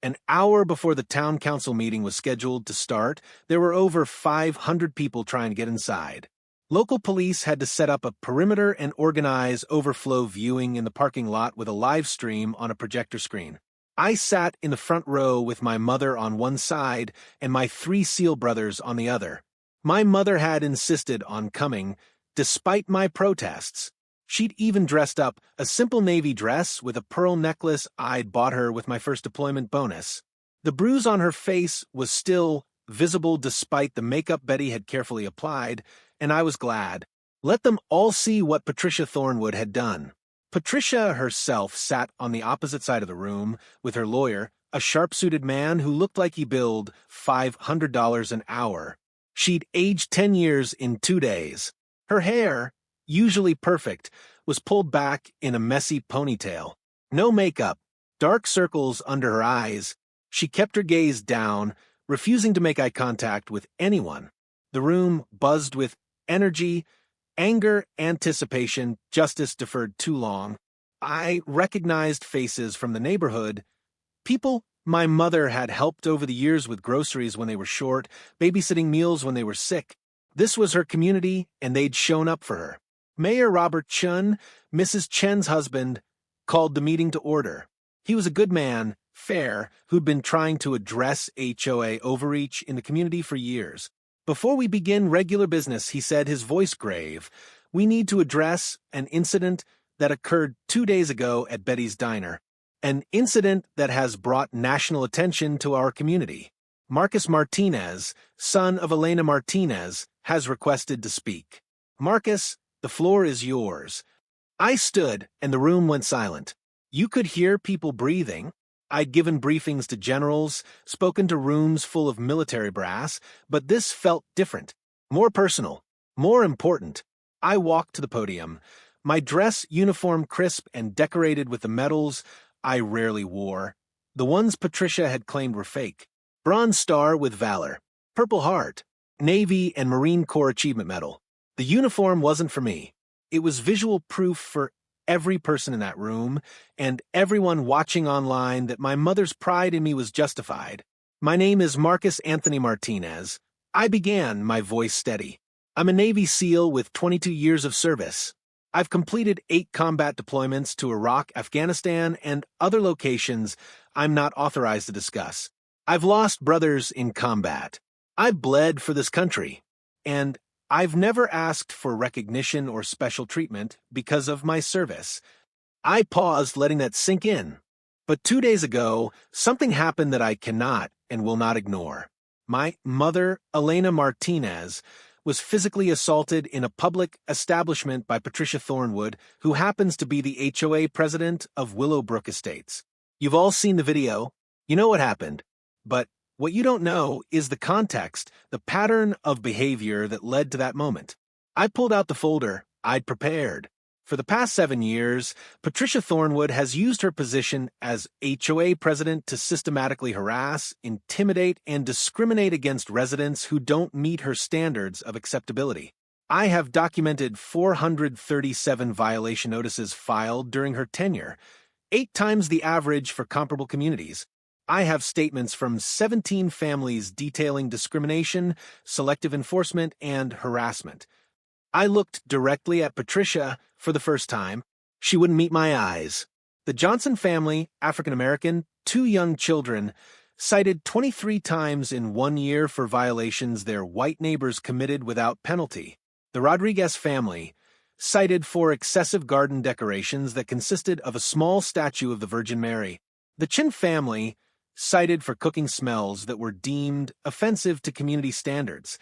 an hour before the town council meeting was scheduled to start, there were over 500 people trying to get inside. Local police had to set up a perimeter and organize overflow viewing in the parking lot with a live stream on a projector screen. I sat in the front row with my mother on one side and my 3 Seal brothers on the other. My mother had insisted on coming, despite my protests. She'd even dressed up a simple navy dress with a pearl necklace I'd bought her with my first deployment bonus. The bruise on her face was still visible despite the makeup Betty had carefully applied, and I was glad. Let them all see what Patricia Thornwood had done. Patricia herself sat on the opposite side of the room with her lawyer, a sharp-suited man who looked like he billed $500 an hour. She'd aged 10 years in 2 days. Her hair, usually perfect, was pulled back in a messy ponytail. No makeup, dark circles under her eyes. She kept her gaze down, refusing to make eye contact with anyone. The room buzzed with energy, anger, anticipation. Justice deferred too long. I recognized faces from the neighborhood. People my mother had helped over the years with groceries when they were short, babysitting meals when they were sick. This was her community, and they'd shown up for her. Mayor Robert Chun, Mrs. Chen's husband, called the meeting to order. He was a good man, fair, who'd been trying to address HOA overreach in the community for years. Before we begin regular business, he said, his voice grave, we need to address an incident that occurred 2 days ago at Betty's Diner. An incident that has brought national attention to our community. Marcus Martinez, son of Elena Martinez, has requested to speak. Marcus, the floor is yours. I stood, and the room went silent. You could hear people breathing. I'd given briefings to generals, spoken to rooms full of military brass, but this felt different, more personal, more important. I walked to the podium, my dress uniform crisp and decorated with the medals I rarely wore. The ones Patricia had claimed were fake. Bronze Star with Valor, Purple Heart, Navy and Marine Corps Achievement Medal. The uniform wasn't for me. It was visual proof for every person in that room and everyone watching online that my mother's pride in me was justified. My name is Marcus Anthony Martinez. I began, my voice steady. I'm a Navy SEAL with 22 years of service. I've completed 8 combat deployments to Iraq, Afghanistan, and other locations I'm not authorized to discuss. I've lost brothers in combat. I've bled for this country. And I've never asked for recognition or special treatment because of my service. I paused, letting that sink in. But 2 days ago, something happened that I cannot and will not ignore. My mother, Elena Martinez, was physically assaulted in a public establishment by Patricia Thornwood, who happens to be the HOA president of Willowbrook Estates. You've all seen the video. You know what happened. But what you don't know is the context, the pattern of behavior that led to that moment. I pulled out the folder I'd prepared. For the past 7 years, Patricia Thornwood has used her position as HOA president to systematically harass, intimidate, and discriminate against residents who don't meet her standards of acceptability. I have documented 437 violation notices filed during her tenure, 8 times the average for comparable communities. I have statements from 17 families detailing discrimination, selective enforcement, and harassment. I looked directly at Patricia for the first time. She wouldn't meet my eyes. The Johnson family, African American, 2 young children, cited 23 times in 1 year for violations their white neighbors committed without penalty. The Rodriguez family, cited for excessive garden decorations that consisted of a small statue of the Virgin Mary. The Chin family, cited for cooking smells that were deemed offensive to community standards.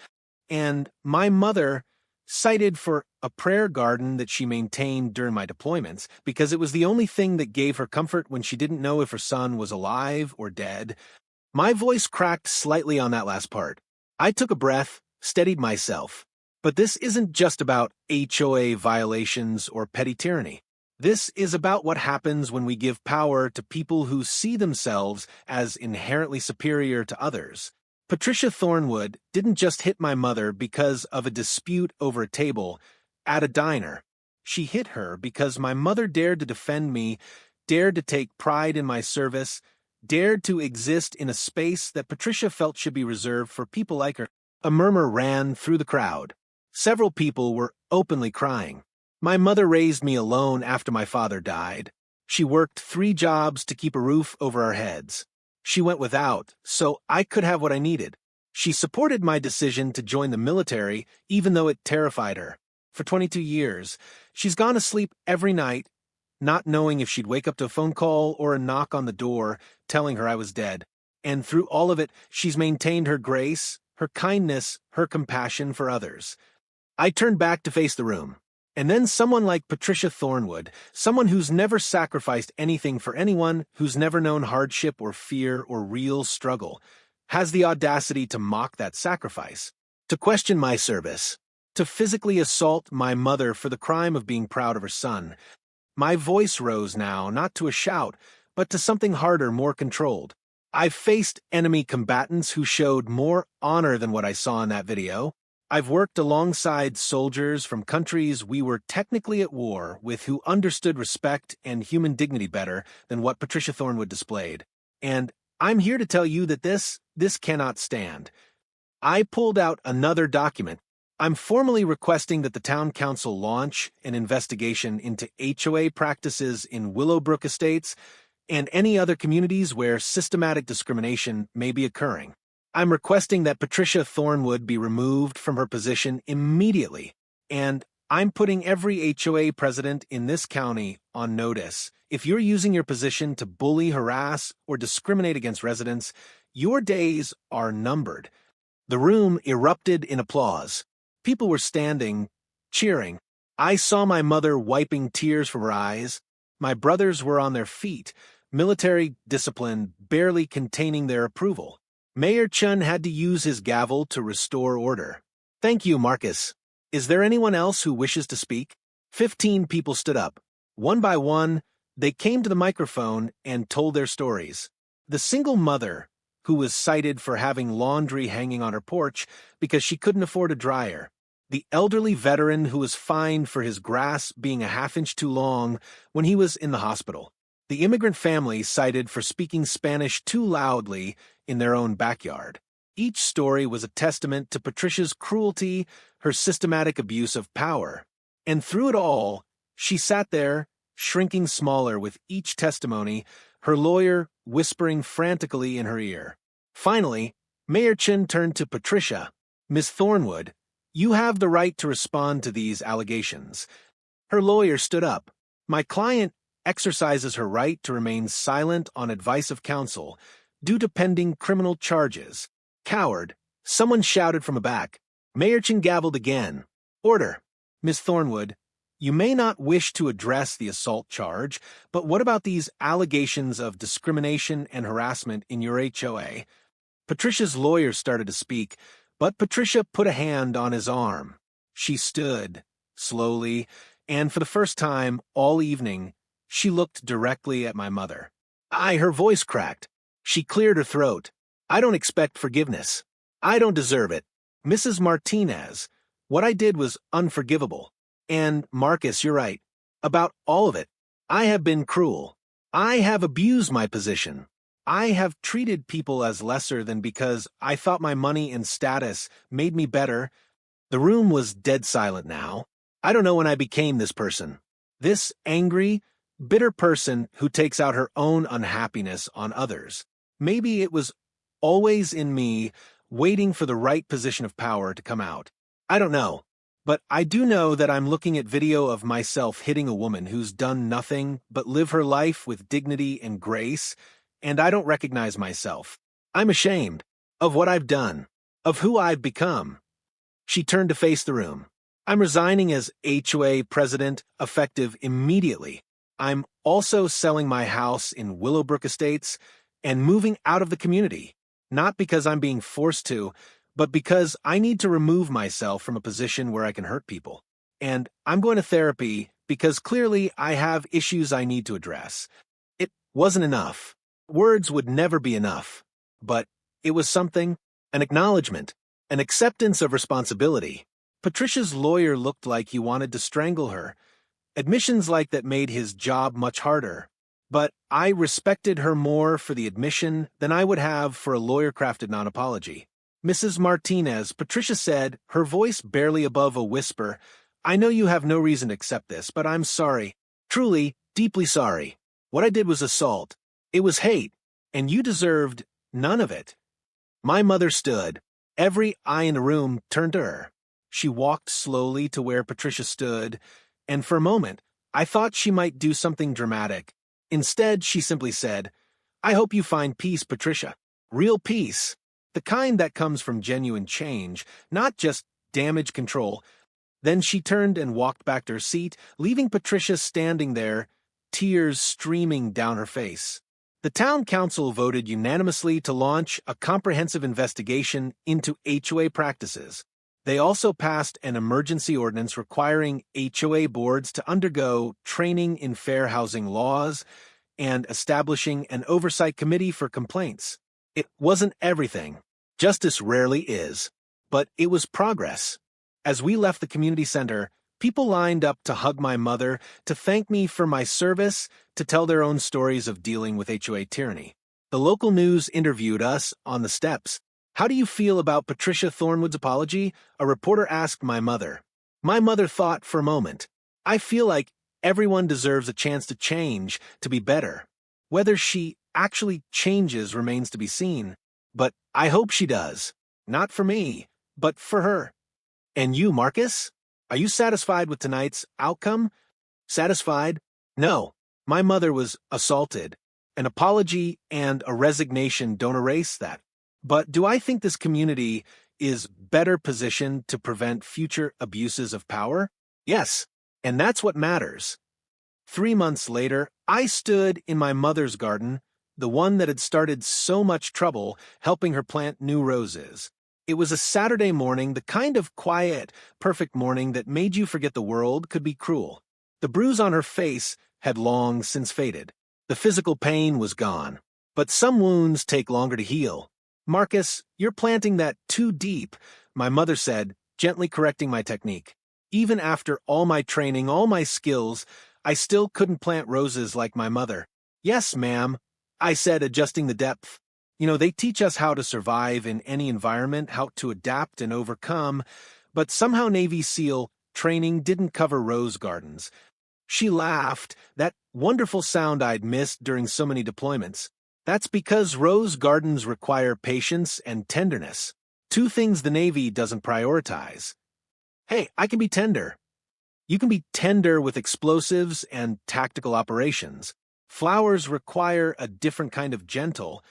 And my mother, cited for a prayer garden that she maintained during my deployments because it was the only thing that gave her comfort when she didn't know if her son was alive or dead. My voice cracked slightly on that last part. I took a breath, steadied myself. But this isn't just about HOA violations or petty tyranny. This is about what happens when we give power to people who see themselves as inherently superior to others. Patricia Thornwood didn't just hit my mother because of a dispute over a table at a diner. She hit her because my mother dared to defend me, dared to take pride in my service, dared to exist in a space that Patricia felt should be reserved for people like her. A murmur ran through the crowd. Several people were openly crying. My mother raised me alone after my father died. She worked 3 jobs to keep a roof over our heads. She went without, so I could have what I needed. She supported my decision to join the military, even though it terrified her. For 22 years, she's gone to sleep every night, not knowing if she'd wake up to a phone call or a knock on the door telling her I was dead. And through all of it, she's maintained her grace, her kindness, her compassion for others. I turned back to face the room. And then someone like Patricia Thornwood, someone who's never sacrificed anything for anyone, who's never known hardship or fear or real struggle, has the audacity to mock that sacrifice, to question my service, to physically assault my mother for the crime of being proud of her son. My voice rose now, not to a shout, but to something harder, more controlled. I've faced enemy combatants who showed more honor than what I saw in that video. I've worked alongside soldiers from countries we were technically at war with who understood respect and human dignity better than what Patricia Thornwood displayed. And I'm here to tell you that this cannot stand. I pulled out another document. I'm formally requesting that the town council launch an investigation into HOA practices in Willowbrook Estates and any other communities where systematic discrimination may be occurring. I'm requesting that Patricia Thornwood be removed from her position immediately, and I'm putting every HOA president in this county on notice. If you're using your position to bully, harass, or discriminate against residents, your days are numbered. The room erupted in applause. People were standing, cheering. I saw my mother wiping tears from her eyes. My brothers were on their feet, military discipline barely containing their approval. Mayor Chun had to use his gavel to restore order. Thank you, Marcus. Is there anyone else who wishes to speak? 15 people stood up. One by one, they came to the microphone and told their stories. The single mother, who was cited for having laundry hanging on her porch because she couldn't afford a dryer. The elderly veteran who was fined for his grass being a half-inch too long when he was in the hospital. The immigrant family cited for speaking Spanish too loudly in their own backyard. Each story was a testament to Patricia's cruelty, her systematic abuse of power. And through it all, she sat there, shrinking smaller with each testimony, her lawyer whispering frantically in her ear. Finally, Mayor Chin turned to Patricia. Ms. Thornwood, you have the right to respond to these allegations. Her lawyer stood up. My client exercises her right to remain silent on advice of counsel due to pending criminal charges. Coward, someone shouted from a back. Mayor Chin gavelled again. Order. Ms. Thornwood, you may not wish to address the assault charge, but what about these allegations of discrimination and harassment in your HOA? Patricia's lawyer started to speak, but Patricia put a hand on his arm. She stood, slowly, and for the first time all evening, she looked directly at my mother. Her voice cracked. She cleared her throat. I don't expect forgiveness. I don't deserve it. Mrs. Martinez, What I did was unforgivable. And, Marcus, you're right. About all of it. I have been cruel. I have abused my position. I have treated people as lesser than because I thought my money and status made me better. The room was dead silent now. I don't know when I became this person. This angry, bitter person who takes out her own unhappiness on others. Maybe it was always in me, waiting for the right position of power to come out. I don't know. But I do know that I'm looking at video of myself hitting a woman who's done nothing but live her life with dignity and grace, and I don't recognize myself. I'm ashamed of what I've done, of who I've become. She turned to face the room. I'm resigning as HOA president, effective immediately. I'm also selling my house in Willowbrook Estates and moving out of the community, not because I'm being forced to, but because I need to remove myself from a position where I can hurt people. And I'm going to therapy because clearly I have issues I need to address. It wasn't enough. Words would never be enough. But it was something, an acknowledgement, an acceptance of responsibility. Patricia's lawyer looked like he wanted to strangle her. Admissions like that made his job much harder. But I respected her more for the admission than I would have for a lawyer-crafted non-apology. Mrs. Martinez, Patricia said, her voice barely above a whisper, I know you have no reason to accept this, but I'm sorry. Truly, deeply sorry. What I did was assault. It was hate, and you deserved none of it. My mother stood. Every eye in the room turned to her. She walked slowly to where Patricia stood, and for a moment, I thought she might do something dramatic. Instead, she simply said, I hope you find peace, Patricia. Real peace. The kind that comes from genuine change, not just damage control. Then she turned and walked back to her seat, leaving Patricia standing there, tears streaming down her face. The town council voted unanimously to launch a comprehensive investigation into HOA practices. They also passed an emergency ordinance requiring HOA boards to undergo training in fair housing laws and establishing an oversight committee for complaints. It wasn't everything. Justice rarely is. But it was progress. As we left the community center, people lined up to hug my mother, to thank me for my service, to tell their own stories of dealing with HOA tyranny. The local news interviewed us on the steps. How do you feel about Patricia Thornwood's apology? A reporter asked my mother. My mother thought for a moment. I feel like everyone deserves a chance to change, to be better. Whether she actually changes remains to be seen. But I hope she does. Not for me, but for her. And you, Marcus? Are you satisfied with tonight's outcome? Satisfied? No. My mother was assaulted. An apology and a resignation don't erase that. But do I think this community is better positioned to prevent future abuses of power? Yes, and that's what matters. 3 months later, I stood in my mother's garden, the one that had started so much trouble helping her plant new roses. It was a Saturday morning, the kind of quiet, perfect morning that made you forget the world could be cruel. The bruise on her face had long since faded. The physical pain was gone. But some wounds take longer to heal. Marcus, you're planting that too deep, my mother said, gently correcting my technique. Even after all my training, all my skills, I still couldn't plant roses like my mother. Yes, ma'am, I said, adjusting the depth. You know, they teach us how to survive in any environment, how to adapt and overcome, but somehow Navy SEAL training didn't cover rose gardens. She laughed, that wonderful sound I'd missed during so many deployments. That's because rose gardens require patience and tenderness, 2 things the Navy doesn't prioritize. Hey, I can be tender. You can be tender with explosives and tactical operations. Flowers require a different kind of gentle.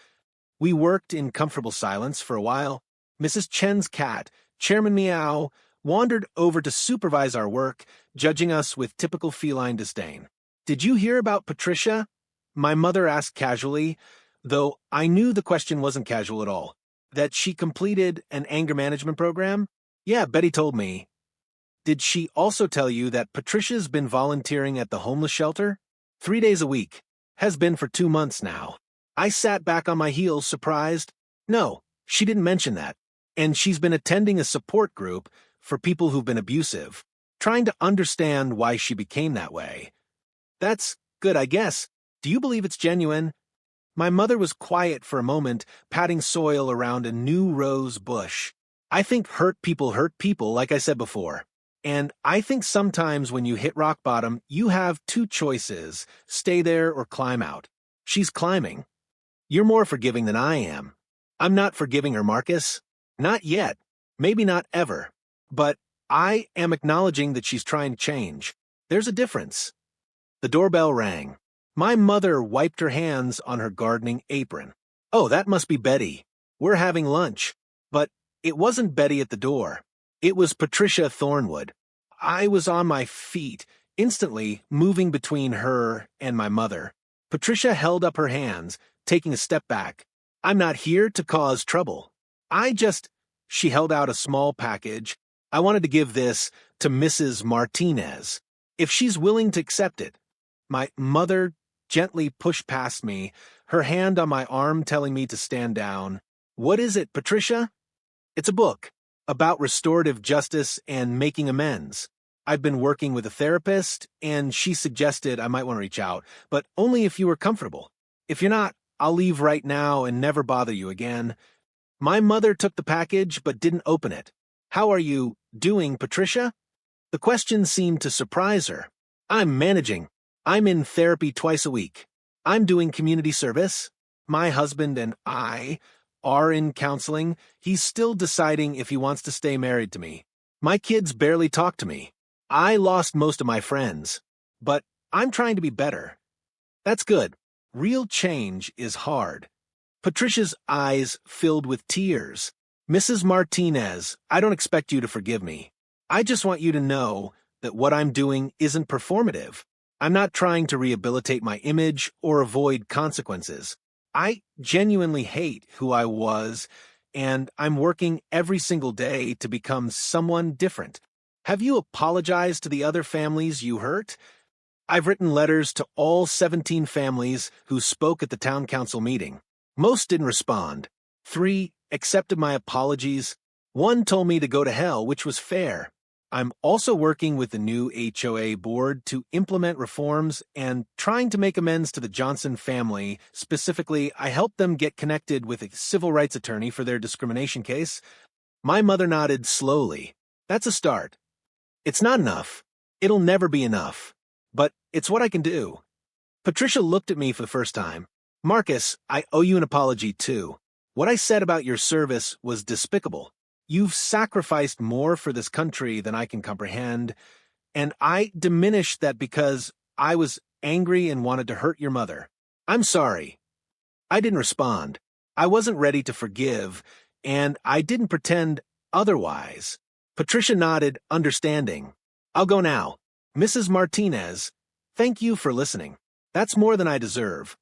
We worked in comfortable silence for a while. Mrs. Chen's cat, Chairman Meow, wandered over to supervise our work, judging us with typical feline disdain. Did you hear about Patricia? My mother asked casually, though I knew the question wasn't casual at all. That she completed an anger management program? Yeah, Betty told me. Did she also tell you that Patricia's been volunteering at the homeless shelter? 3 days a week. Has been for 2 months now. I sat back on my heels, surprised. No, she didn't mention that. And she's been attending a support group for people who've been abusive, trying to understand why she became that way. That's good, I guess. Do you believe it's genuine? My mother was quiet for a moment, patting soil around a new rose bush. I think hurt people, like I said before. And I think sometimes when you hit rock bottom, you have two choices: stay there or climb out. She's climbing. You're more forgiving than I am. I'm not forgiving her, Marcus. Not yet. Maybe not ever. But I am acknowledging that she's trying to change. There's a difference. The doorbell rang. My mother wiped her hands on her gardening apron. Oh, that must be Betty. We're having lunch. But it wasn't Betty at the door. It was Patricia Thornwood. I was on my feet, instantly moving between her and my mother. Patricia held up her hands, taking a step back. I'm not here to cause trouble. She held out a small package. I wanted to give this to Mrs. Martinez, if she's willing to accept it. My mother gently pushed past me, her hand on my arm telling me to stand down. What is it, Patricia? It's a book about restorative justice and making amends. I've been working with a therapist, and she suggested I might want to reach out, but only if you were comfortable. If you're not, I'll leave right now and never bother you again. My mother took the package but didn't open it. How are you doing, Patricia? The question seemed to surprise her. I'm managing. I'm in therapy twice a week. I'm doing community service. My husband and I are in counseling. He's still deciding if he wants to stay married to me. My kids barely talk to me. I lost most of my friends. But I'm trying to be better. That's good. Real change is hard. Patricia's eyes filled with tears. Mrs. Martinez, I don't expect you to forgive me. I just want you to know that what I'm doing isn't performative. I'm not trying to rehabilitate my image or avoid consequences. I genuinely hate who I was, and I'm working every single day to become someone different. Have you apologized to the other families you hurt? I've written letters to all 17 families who spoke at the town council meeting. Most didn't respond. 3 accepted my apologies. 1 told me to go to hell, which was fair. I'm also working with the new HOA board to implement reforms and trying to make amends to the Johnson family. Specifically, I helped them get connected with a civil rights attorney for their discrimination case. My mother nodded slowly. That's a start. It's not enough. It'll never be enough. But it's what I can do. Patricia looked at me for the first time. Marcus, I owe you an apology too. What I said about your service was despicable. You've sacrificed more for this country than I can comprehend, and I diminished that because I was angry and wanted to hurt your mother. I'm sorry. I didn't respond. I wasn't ready to forgive, and I didn't pretend otherwise. Patricia nodded, understanding. I'll go now. Mrs. Martinez, thank you for listening. That's more than I deserve.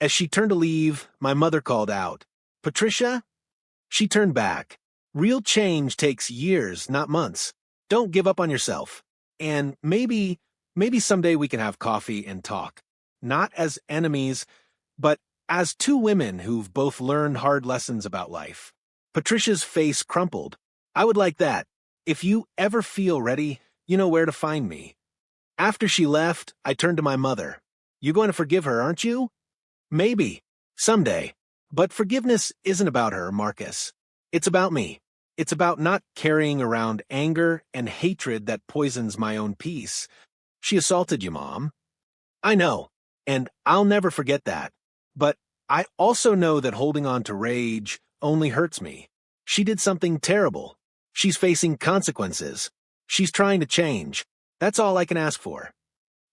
As she turned to leave, my mother called out, Patricia? She turned back. Real change takes years, not months. Don't give up on yourself. And maybe someday we can have coffee and talk. Not as enemies, but as 2 women who've both learned hard lessons about life. Patricia's face crumpled. I would like that. If you ever feel ready, you know where to find me. After she left, I turned to my mother. You're going to forgive her, aren't you? Maybe. Someday. But forgiveness isn't about her, Marcus. It's about me. It's about not carrying around anger and hatred that poisons my own peace. She assaulted you, Mom. I know, and I'll never forget that. But I also know that holding on to rage only hurts me. She did something terrible. She's facing consequences. She's trying to change. That's all I can ask for.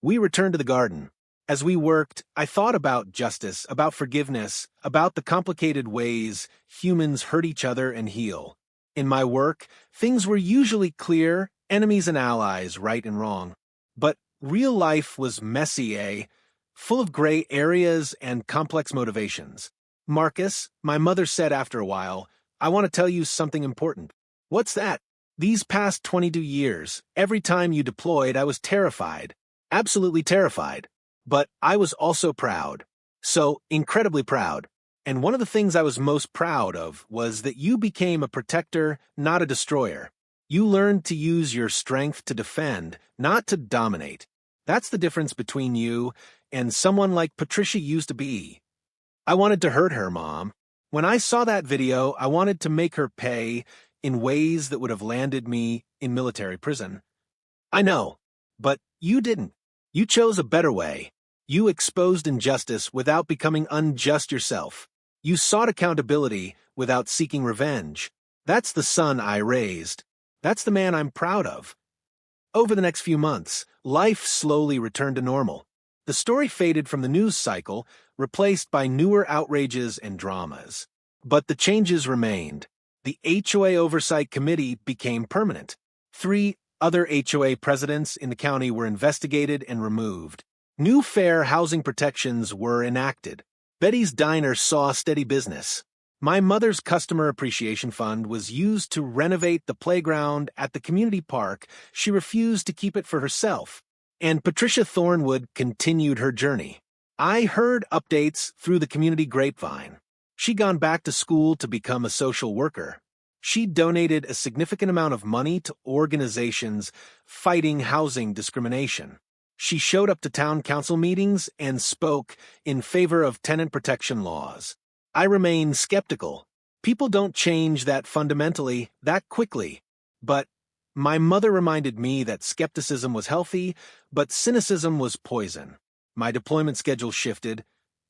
We returned to the garden. As we worked, I thought about justice, about forgiveness, about the complicated ways humans hurt each other and heal. In my work, things were usually clear, enemies and allies, right and wrong. But real life was messy, full of gray areas and complex motivations. Marcus, my mother said after a while, I want to tell you something important. What's that? These past 22 years, every time you deployed, I was terrified. Absolutely terrified. But I was also proud. So incredibly proud. And one of the things I was most proud of was that you became a protector, not a destroyer. You learned to use your strength to defend, not to dominate. That's the difference between you and someone like Patricia used to be. I wanted to hurt her, Mom. When I saw that video, I wanted to make her pay in ways that would have landed me in military prison. I know, but you didn't. You chose a better way. You exposed injustice without becoming unjust yourself. You sought accountability without seeking revenge. That's the son I raised. That's the man I'm proud of. Over the next few months, life slowly returned to normal. The story faded from the news cycle, replaced by newer outrages and dramas. But the changes remained. The HOA Oversight Committee became permanent. 3 other HOA presidents in the county were investigated and removed. New fair housing protections were enacted. Betty's Diner saw steady business. My mother's Customer Appreciation Fund was used to renovate the playground at the community park. She refused to keep it for herself. And Patricia Thornwood continued her journey. I heard updates through the community grapevine. She'd gone back to school to become a social worker. She donated a significant amount of money to organizations fighting housing discrimination. She showed up to town council meetings and spoke in favor of tenant protection laws. I remain skeptical. People don't change that fundamentally, that quickly. But my mother reminded me that skepticism was healthy, but cynicism was poison. My deployment schedule shifted,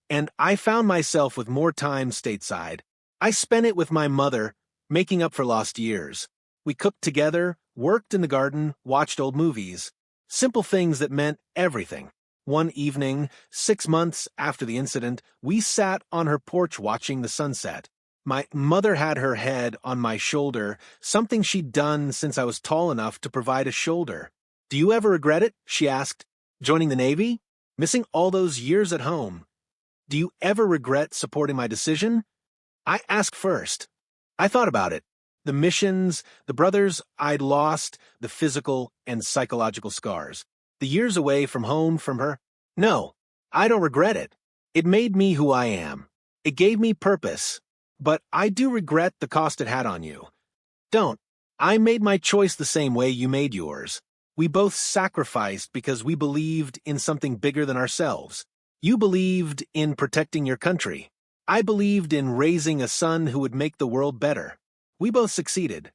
and I found myself with more time stateside. I spent it with my mother, making up for lost years. We cooked together, worked in the garden, watched old movies. Simple things that meant everything. One evening, 6 months after the incident, we sat on her porch watching the sunset. My mother had her head on my shoulder, something she'd done since I was tall enough to provide a shoulder. "Do you ever regret it?" she asked. "Joining the Navy? Missing all those years at home? Do you ever regret supporting my decision?" I asked first. I thought about it. The missions, the brothers I'd lost, the physical and psychological scars. The years away from home from her. No, I don't regret it. It made me who I am. It gave me purpose. But I do regret the cost it had on you. Don't. I made my choice the same way you made yours. We both sacrificed because we believed in something bigger than ourselves. You believed in protecting your country. I believed in raising a son who would make the world better. We both succeeded.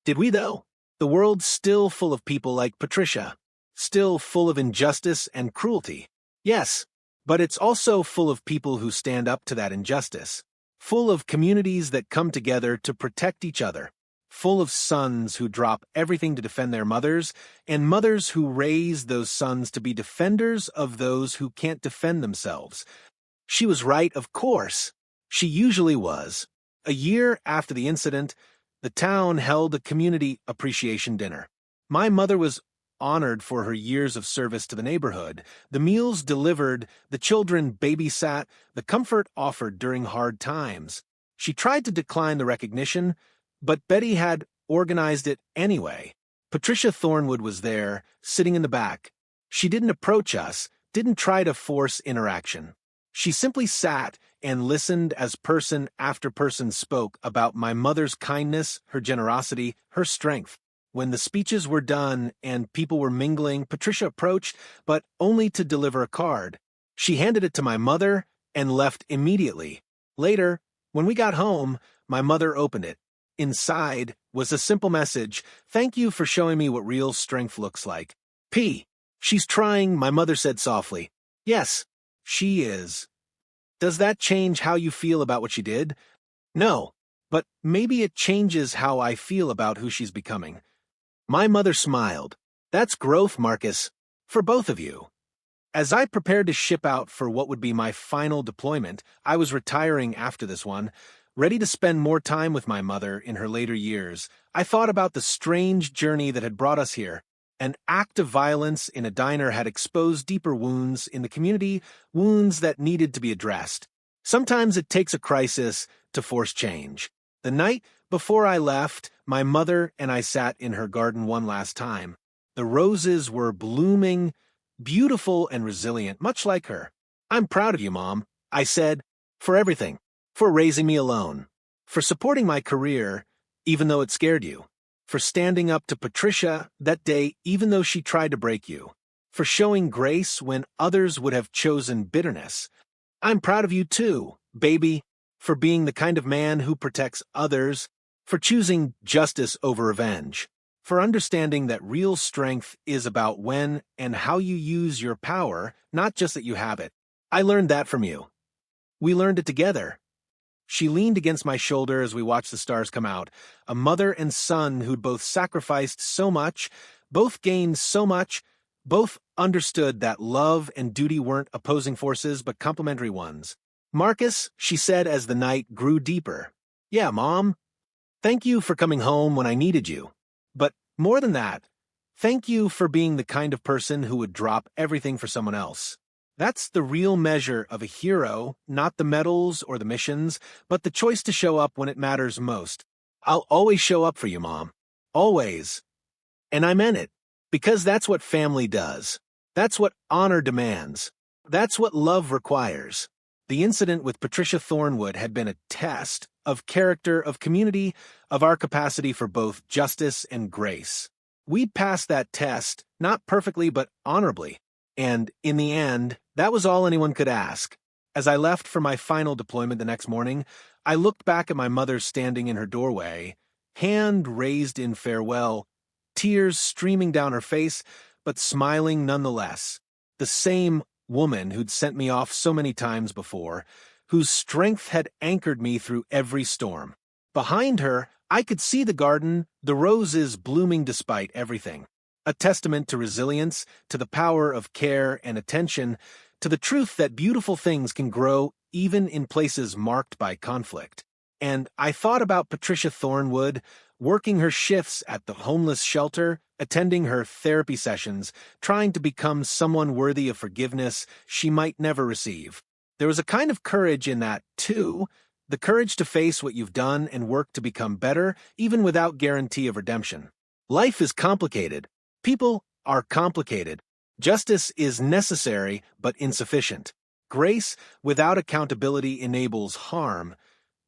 Did we, though? The world's still full of people like Patricia. Still full of injustice and cruelty. Yes, but it's also full of people who stand up to that injustice. Full of communities that come together to protect each other. Full of sons who drop everything to defend their mothers, and mothers who raise those sons to be defenders of those who can't defend themselves. She was right, of course. She usually was. A year after the incident, the town held a community appreciation dinner. My mother was honored for her years of service to the neighborhood. The meals delivered, the children babysat, the comfort offered during hard times. She tried to decline the recognition, but Betty had organized it anyway. Patricia Thornwood was there, sitting in the back. She didn't approach us, didn't try to force interaction. She simply sat and listened as person after person spoke about my mother's kindness, her generosity, her strength. When the speeches were done and people were mingling, Patricia approached, but only to deliver a card. She handed it to my mother and left immediately. Later, when we got home, my mother opened it. Inside was a simple message: "Thank you for showing me what real strength looks like." P. "She's trying," my mother said softly. "Yes, she is." Does that change how you feel about what she did? No, but maybe it changes how I feel about who she's becoming. My mother smiled. "That's growth, Marcus, for both of you." As I prepared to ship out for what would be my final deployment, I was retiring after this one, ready to spend more time with my mother in her later years. I thought about the strange journey that had brought us here. An act of violence in a diner had exposed deeper wounds in the community, wounds that needed to be addressed. Sometimes it takes a crisis to force change. The night before I left, my mother and I sat in her garden one last time. The roses were blooming, beautiful and resilient, much like her. "I'm proud of you, Mom," I said, "for everything. For raising me alone. For supporting my career, even though it scared you. for standing up to Patricia that day even though she tried to break you, for showing grace when others would have chosen bitterness. I'm proud of you too, baby, for being the kind of man who protects others, for choosing justice over revenge, for understanding that real strength is about when and how you use your power, not just that you have it. I learned that from you. We learned it together. She leaned against my shoulder as we watched the stars come out, a mother and son who'd both sacrificed so much, both gained so much, both understood that love and duty weren't opposing forces but complementary ones. Marcus, she said as the night grew deeper. Yeah, Mom. Thank you for coming home when I needed you. But more than that, thank you for being the kind of person who would drop everything for someone else. That's the real measure of a hero, not the medals or the missions, but the choice to show up when it matters most. I'll always show up for you, Mom. Always. And I meant it. Because that's what family does. That's what honor demands. That's what love requires. The incident with Patricia Thornwood had been a test of character, of community, of our capacity for both justice and grace. We'd passed that test, not perfectly but honorably. And, in the end, that was all anyone could ask. As I left for my final deployment the next morning, I looked back at my mother standing in her doorway, hand raised in farewell, tears streaming down her face, but smiling nonetheless. The same woman who'd sent me off so many times before, whose strength had anchored me through every storm. Behind her, I could see the garden, the roses blooming despite everything. A testament to resilience, to the power of care and attention, to the truth that beautiful things can grow even in places marked by conflict. And I thought about Patricia Thornwood, working her shifts at the homeless shelter, attending her therapy sessions, trying to become someone worthy of forgiveness she might never receive. There was a kind of courage in that, too, the courage to face what you've done and work to become better, even without guarantee of redemption. Life is complicated. People are complicated. Justice is necessary but insufficient. Grace without accountability enables harm,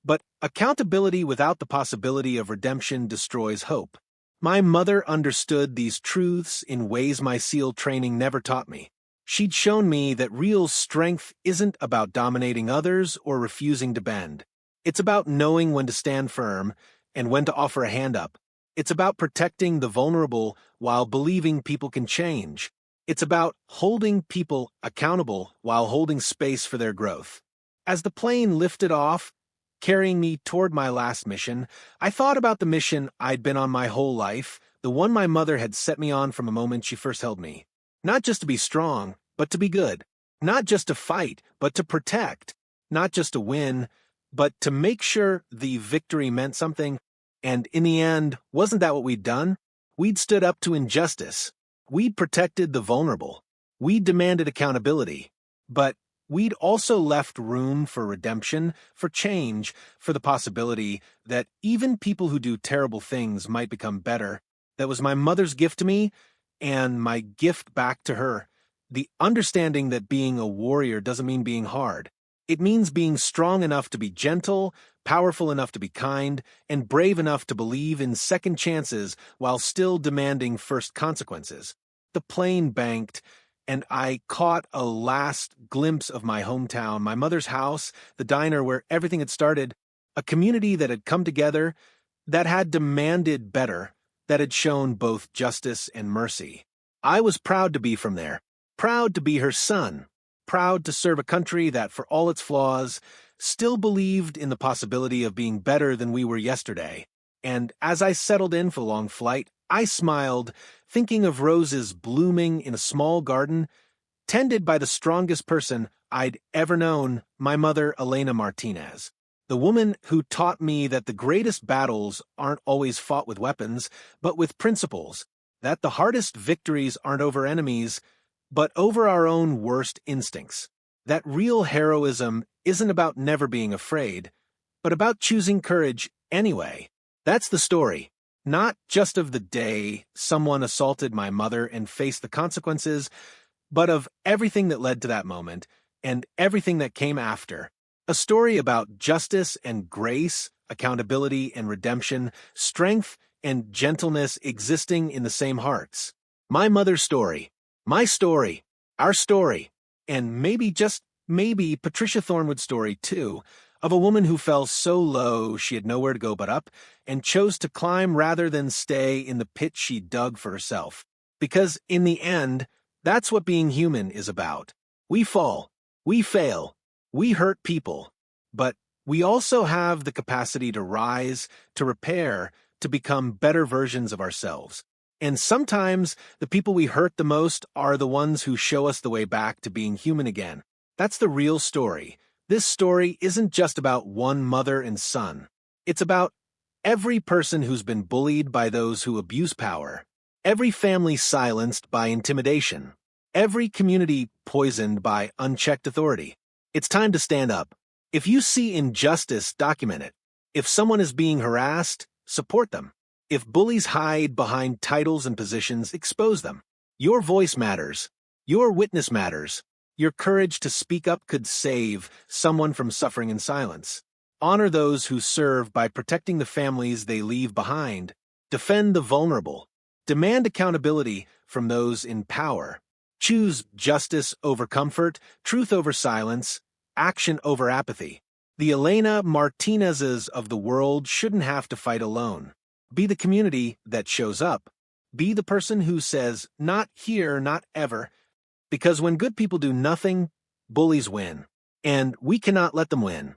but accountability without the possibility of redemption destroys hope. My mother understood these truths in ways my SEAL training never taught me. She'd shown me that real strength isn't about dominating others or refusing to bend. It's about knowing when to stand firm and when to offer a hand up. It's about protecting the vulnerable while believing people can change. It's about holding people accountable while holding space for their growth. As the plane lifted off, carrying me toward my last mission, I thought about the mission I'd been on my whole life, the one my mother had set me on from the moment she first held me. Not just to be strong, but to be good. Not just to fight, but to protect. Not just to win, but to make sure the victory meant something. And in the end, wasn't that what we'd done? We'd stood up to injustice. We'd protected the vulnerable. We'd demanded accountability. But we'd also left room for redemption, for change, for the possibility that even people who do terrible things might become better. That was my mother's gift to me, and my gift back to her. The understanding that being a warrior doesn't mean being hard. It means being strong enough to be gentle, powerful enough to be kind, and brave enough to believe in second chances while still demanding first consequences. The plane banked, and I caught a last glimpse of my hometown, my mother's house, the diner where everything had started, a community that had come together, that had demanded better, that had shown both justice and mercy. I was proud to be from there, proud to be her son, proud to serve a country that, for all its flaws, still believed in the possibility of being better than we were yesterday. And as I settled in for the long flight, I smiled, thinking of roses blooming in a small garden, tended by the strongest person I'd ever known, my mother, Elena Martinez. The woman who taught me that the greatest battles aren't always fought with weapons, but with principles, that the hardest victories aren't over enemies, but over our own worst instincts, that real heroism isn't about never being afraid, but about choosing courage anyway. That's the story. Not just of the day someone assaulted my mother and faced the consequences, but of everything that led to that moment and everything that came after. A story about justice and grace, accountability and redemption, strength and gentleness existing in the same hearts. My mother's story, my story, our story, and maybe, just maybe, Patricia Thornwood's story too, of a woman who fell so low she had nowhere to go but up and chose to climb rather than stay in the pit she dug for herself. Because in the end, that's what being human is about. We fall, we fail, we hurt people, but we also have the capacity to rise, to repair, to become better versions of ourselves. And sometimes the people we hurt the most are the ones who show us the way back to being human again. That's the real story. This story isn't just about one mother and son. It's about every person who's been bullied by those who abuse power, every family silenced by intimidation, every community poisoned by unchecked authority. It's time to stand up. If you see injustice, document it. If someone is being harassed, support them. If bullies hide behind titles and positions, expose them. Your voice matters. Your witness matters. Your courage to speak up could save someone from suffering in silence. Honor those who serve by protecting the families they leave behind. Defend the vulnerable. Demand accountability from those in power. Choose justice over comfort, truth over silence, action over apathy. The Elena Martinezes of the world shouldn't have to fight alone. Be the community that shows up. Be the person who says, not here, not ever. Because when good people do nothing, bullies win. And we cannot let them win.